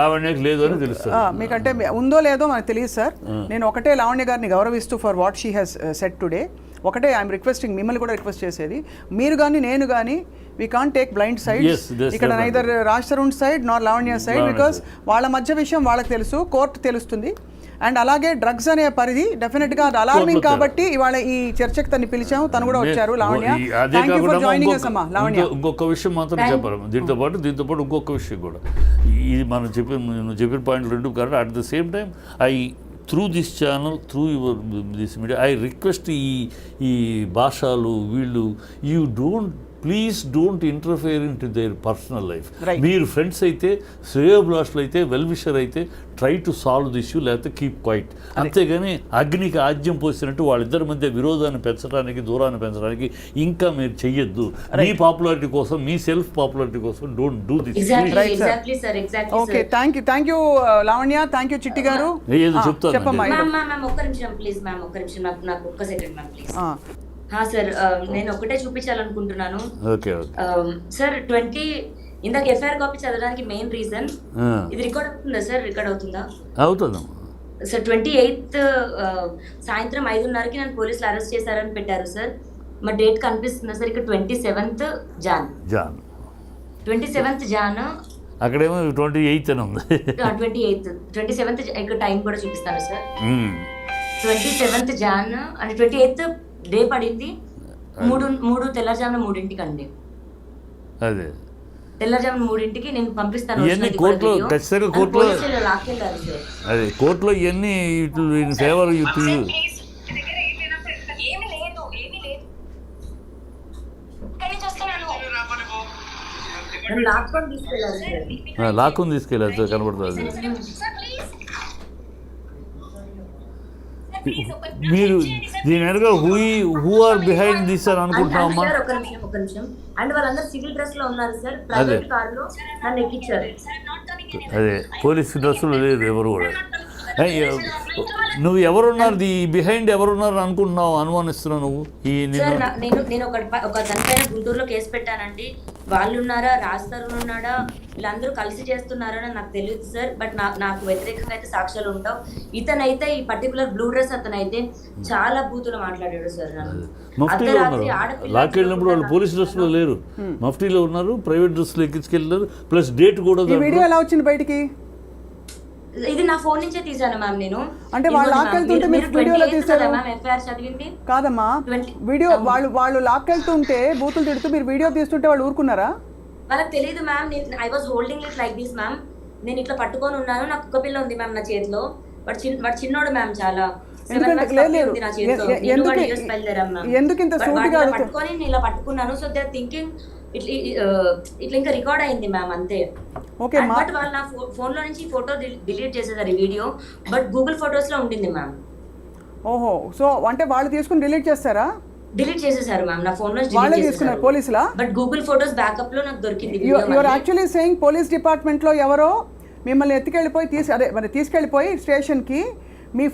లావణ్యకి లేదు అని తెలుస్తుంది. మీకంటే ఉందో లేదో మనకు తెలియదు సార్. నేను ఒకటే లావణ్య గారిని గౌరవిస్తూ for what she has set today ఒకటే ఐఎమ్ రిక్వెస్టింగ్, మిమ్మల్ని కూడా రిక్వెస్ట్ చేసేది, మీరు కానీ నేను కానీ we can take blind side. Yes, that's ఇక్కడ definitely. Neither Raj Tarun side nor Lavanya side, because వాళ్ళ మధ్య విషయం వాళ్ళకి తెలుసు, కోర్టు తెలుస్తుంది. అండ్ అలాగే డ్రగ్స్ అనే పరిధి డెఫినెట్గా అది అలార్మింగ్ కాబట్టి ఇవాళ ఈ చర్చకు తను పిలిచాము, తను కూడా వచ్చారు. లావణ్య, అదే థ్యాంక్ యూ ఫర్ కాకుండా జాయినింగ్ us అమ్మా. లావణ్య, ఇంకొక విషయం మాత్రం చెప్పారు దీంతో పాటు ఇంకొక విషయం కూడా, ఇది మనం చెప్పిన పాయింట్ రెండు కాదు. At the same time through this channel, through your this media, I request ఈ భాషలు వీళ్ళు, please don't interfere in to their personal life. మీరు ఫ్రెండ్స్ అయితే, శ్రేయోభిలాషులు అయితే, వెల్ విషర్ అయితే try to solve the issue, లేకపోతే కీప్ క్వైట్. అంతేగాని అగ్నికి ఆజ్యం పోసినట్టు వాళ్ళిద్దరి మధ్య విరోధాన్ని పెంచడానికి, దూరాన్ని పెంచడానికి ఇంకా మీరు చెయ్యొద్దు. మీ పాపులారిటీ కోసం, మీ సెల్ఫ్ పాపులారిటీ కోసం don't do this. Okay, thank you Lavanya, thank you చిట్టి గారు. ఏదో చెప్తాను. చెప్పమ్మా. మ్యామ్ ఒక్క నిమిషం ప్లీజ్ మ్యామ్, ఒక్క నిమిషం, నాకు ఒక్క సెకండ్ మ్యామ్ ప్లీజ్. సార్ నేను ఒకటే చూపించాలనుకుంటున్నాను సార్. 20 ఇందాక ఎఫ్ఐఆర్ కాపీ చదవడానికి మెయిన్ రీజన్ ఇది రికార్డ్ అవుతుందా సార్? రికార్డ్ అవుతుందా? అవుతుంది సార్. 28th సాయంత్రం 5:30కి నన్ను పోలీసులు అరెస్ట్ చేశారని పెట్టారు సార్. మా డేట్ కనిపిస్తుందా సార్? ఇక్కడ 27th జాన్ 27th జాన్, అక్కడేమో 28th అని ఉంది. 27th ఇక్కడ టైం కూడా చూపిస్తాను సార్. 27th జాన్ అంటే 28th డే పడింది. 3 తెల్లజామున 3ంటికి అండి. అదే తెల్లజామున 3ంటికి నేను పంపిస్తాను. కోర్టులో ఖచ్చితంగా కోర్టులో అదే కోర్టులో ఇవన్నీ ఫేవర్ లాక్కుని తీసుకెళ్ళారు సార్, కనబడుతుంది. మీరు దీని వెనుక హూ ఆర్ బిహైండ్ దిస్ అని అనుకుంటున్నామా? ఒక నిమిషం. అండ్ వాళ్ళందరూ సివిల్ డ్రెస్ లో ఉన్నారు సార్. ప్రైవేట్ కారులో నన్ను ఎక్కించారు. అదే పోలీస్ డ్రెస్సులు లేదు ఎవరు కూడా. నువ్వు ఎవరున్నారు, బిహైండ్ ఎవరున్నారు అనుకుంటున్నావు, అనుమానిస్తున్నావు నువ్వు? నేను ఒక దానిపైన గుంటూరులో కేసు పెట్టానండి. వాళ్ళు ఉన్నారా, రాజ్ తరుణ్ ఉన్నాడా, వీళ్ళందరూ కలిసి చేస్తున్నారని నాకు తెలియదు సార్. బట్ నాకు వ్యతిరేకంగా అయితే సాక్ష్యాలు ఉంటావు. ఇతనైతే ఈ పర్టికులర్ బ్లూ డ్రెస్ అతనైతే చాలా బూతులు మాట్లాడాడు సార్. లాక్కెళ్ళినప్పుడు వాళ్ళు పోలీస్ డ్రెస్ లో లేరు, మఫ్టీలో ఉన్నారు, ప్రైవేట్ డ్రెస్ లో ఎక్కించుకెళ్ళారు. ప్లస్ డేట్ కూడా. వీడియో ఎలా వచ్చింది బయటికి? ఇది నా ఫోన్ నుంచే తీసాను మ్యామ్. నేను అంటే వాళ్ళు లాక్కెళ్తుంటే మీరు వీడియోలో తీసారు ఎఫ్ఐఆర్ చదివింది కాదమ్మా. వీడియో వాళ్ళు లాక్కెళ్తుంటే బూతులు తిడుతూ మీరు వీడియో తీస్తుంటే వాళ్ళు ఊరుకున్నారా? వాళ్ళకి తెలియదు ma'am. I was holding it like this ma'am. నేను ఇట్లా పట్టుకొని ఉన్నాను. నాకు కుక్క పిల్ల ఉంది మ్యామ్ నా చేతిలో. బట్ చిన్నోడు మ్యామ్, చాలా పట్టుకొని నేను ఇలా పట్టుకున్నాను. సో దే ఆర్ థింకింగ్ ఇట్లా ఇంకా రికార్డ్ అయింది మ్యామ్, అంతే. బట్ వాళ్ళు నా ఫోన్ లో నుంచి ఫోటో డిలీట్ చేసేసారు ఈ వీడియో. బట్ గూగుల్ ఫొటోస్ లో ఉండింది మ్యామ్. ఓహో, సో అంటే వాళ్ళు తీసుకుని డిలీట్ చేస్తారా? డిలీట్ చేసేసారు మ్యామ్ నా ఫోన్ లో. వాళ్ళే తీసుకున్నారు పోలీసులా? బట్ గూగుల్ ఫొటోస్ బ్యాకప్ లో నాకు దొరికింది. You are actually saying police department లో ఎవరో మిమ్మల్ని ఎత్తుకెళ్ళిపోయి తీసుకెళ్ళిపోయి స్టేషన్ కి మీ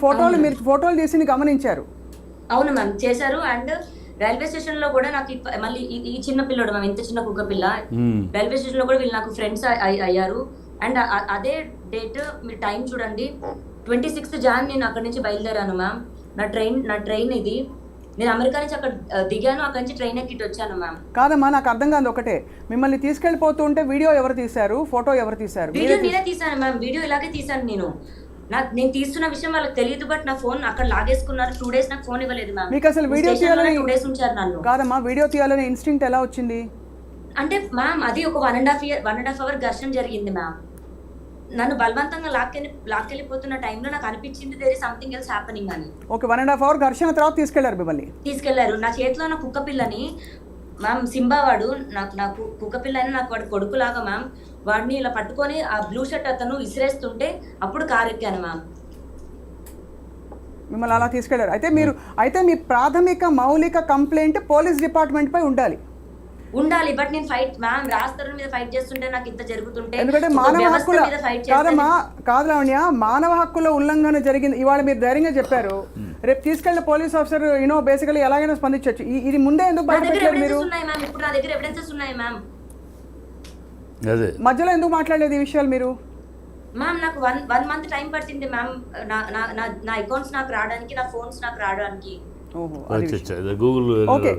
మీరు ఫోటోలు తీసి గమనించారు? అవును మ్యామ్, చేశారు. అండ్ రైల్వే స్టేషన్ లో కూడా నాకు మళ్ళీ ఈ చిన్న పిల్లడు మ్యామ్, ఇంత చిన్న కుక్క పిల్ల, రైల్వే స్టేషన్ లో కూడా వీళ్ళు నాకు ఫ్రెండ్స్ అయ్యారు. అండ్ అదే డేట్ మీరు టైం చూడండి, 26th జాన్ నేను అక్కడి నుంచి బయలుదేరాను మ్యామ్. నా ట్రైన్ ఇది. నేను అమెరికా నుంచి అక్కడ దిగాను, అక్కడి నుంచి ట్రైన్ ఎక్కిట్ వచ్చాను మ్యామ్. కాదమ్మా, నాకు అర్థం కాదు ఒకటే, మిమ్మల్ని తీసుకెళ్ళిపోతుంటే వీడియో ఎవరు తీశారు, ఫోటో ఎవరు తీశారు? వీడియో నేనే తీసాను మ్యామ్. వీడియో ఇలాగే తీసాను నేను తీస్తున్న విషయం వాళ్ళకి తెలియదు. బట్ నా ఫోన్ అక్కడ లాగేసుకున్నారు. 2 days నాకు ఫోన్ ఇవ్వలేదు మ్యామ్. మీకు అసలు వీడియో తీయాలని 2 days ఉంచారు నన్ను. కాదమ్మా, వీడియో తీయాలని ఇన్స్టింక్ట్ ఎలా వచ్చింది? అంటే మ్యామ్ అది ఒక 1.5 hour ఘర్షణ జరిగింది మ్యామ్. నన్ను బలవంతంగా లాక్కెళ్ళిపోతున్న టైంలో నాకు అనిపించింది there is something else happening అని. ఓకే, 1.5 hour ఘర్షణ తర్వాత తీసుకెళ్లారు. నా చేతిలో నా కుక్క పిల్లని మ్యామ్, సింబా వాడు నాకు కుక్క పిల్ల అని నాకు వాడు కొడుకులాగా మ్యామ్. వాడిని ఇలా పట్టుకొని ఆ బ్లూ షర్ట్ అతను విసిరేస్తుంటే అప్పుడు కారు ఎక్కాను మ్యామ్. మిమ్మల్ని అలా తీసుకెళ్లారు. అయితే మీ ప్రాథమిక మౌలిక కంప్లైంట్ పోలీస్ డిపార్ట్మెంట్ పై ఉండాలి. ఉండాలి. బట్ నేను ఫైట్ మ్యామ్ రాస్తారు మీద ఫైట్ చేస్తుంటే నాకు ఇంత జరుగుతుంటే ఎందుకంటే ఒక మానవ వ్యవస్థ హక్కుల మీద ఫైట్ కాదమ్మా, చేస్తే కాదు లావణ్య, మానవ హక్కుల ఉల్లంఘన జరిగింది. ఇవాళ మీరు ధైర్యంగా చెప్పారు, రేపు తీసుకెళ్లిన పోలీస్ ఆఫీసర్ బేసికలీ ఎలాగైనా స్పందించవచ్చు. ఇది ముందే ఎందుకు నా దగ్గర బయటపెట్టారు మీరు? ఎవిడెన్సెస్ ఉన్నాయి మ్యామ్. ఇప్పుడు నా దగ్గర ఎవిడెన్సెస్ ఉన్నాయి మ్యామ్. అదే మధ్యలో ఎందుకు మాట్లాడలేదు ఈ విషయాలు మీరు? మ్యామ్ నాకు వన్ మంత్ టైం పట్టింది మ్యామ్. నా అకౌంట్స్ నాకు రావడానికి, నా ఫోన్స్ నాకు రావడానికి. ఓహో, అది అచ్చా గూగుల్ ఓకే.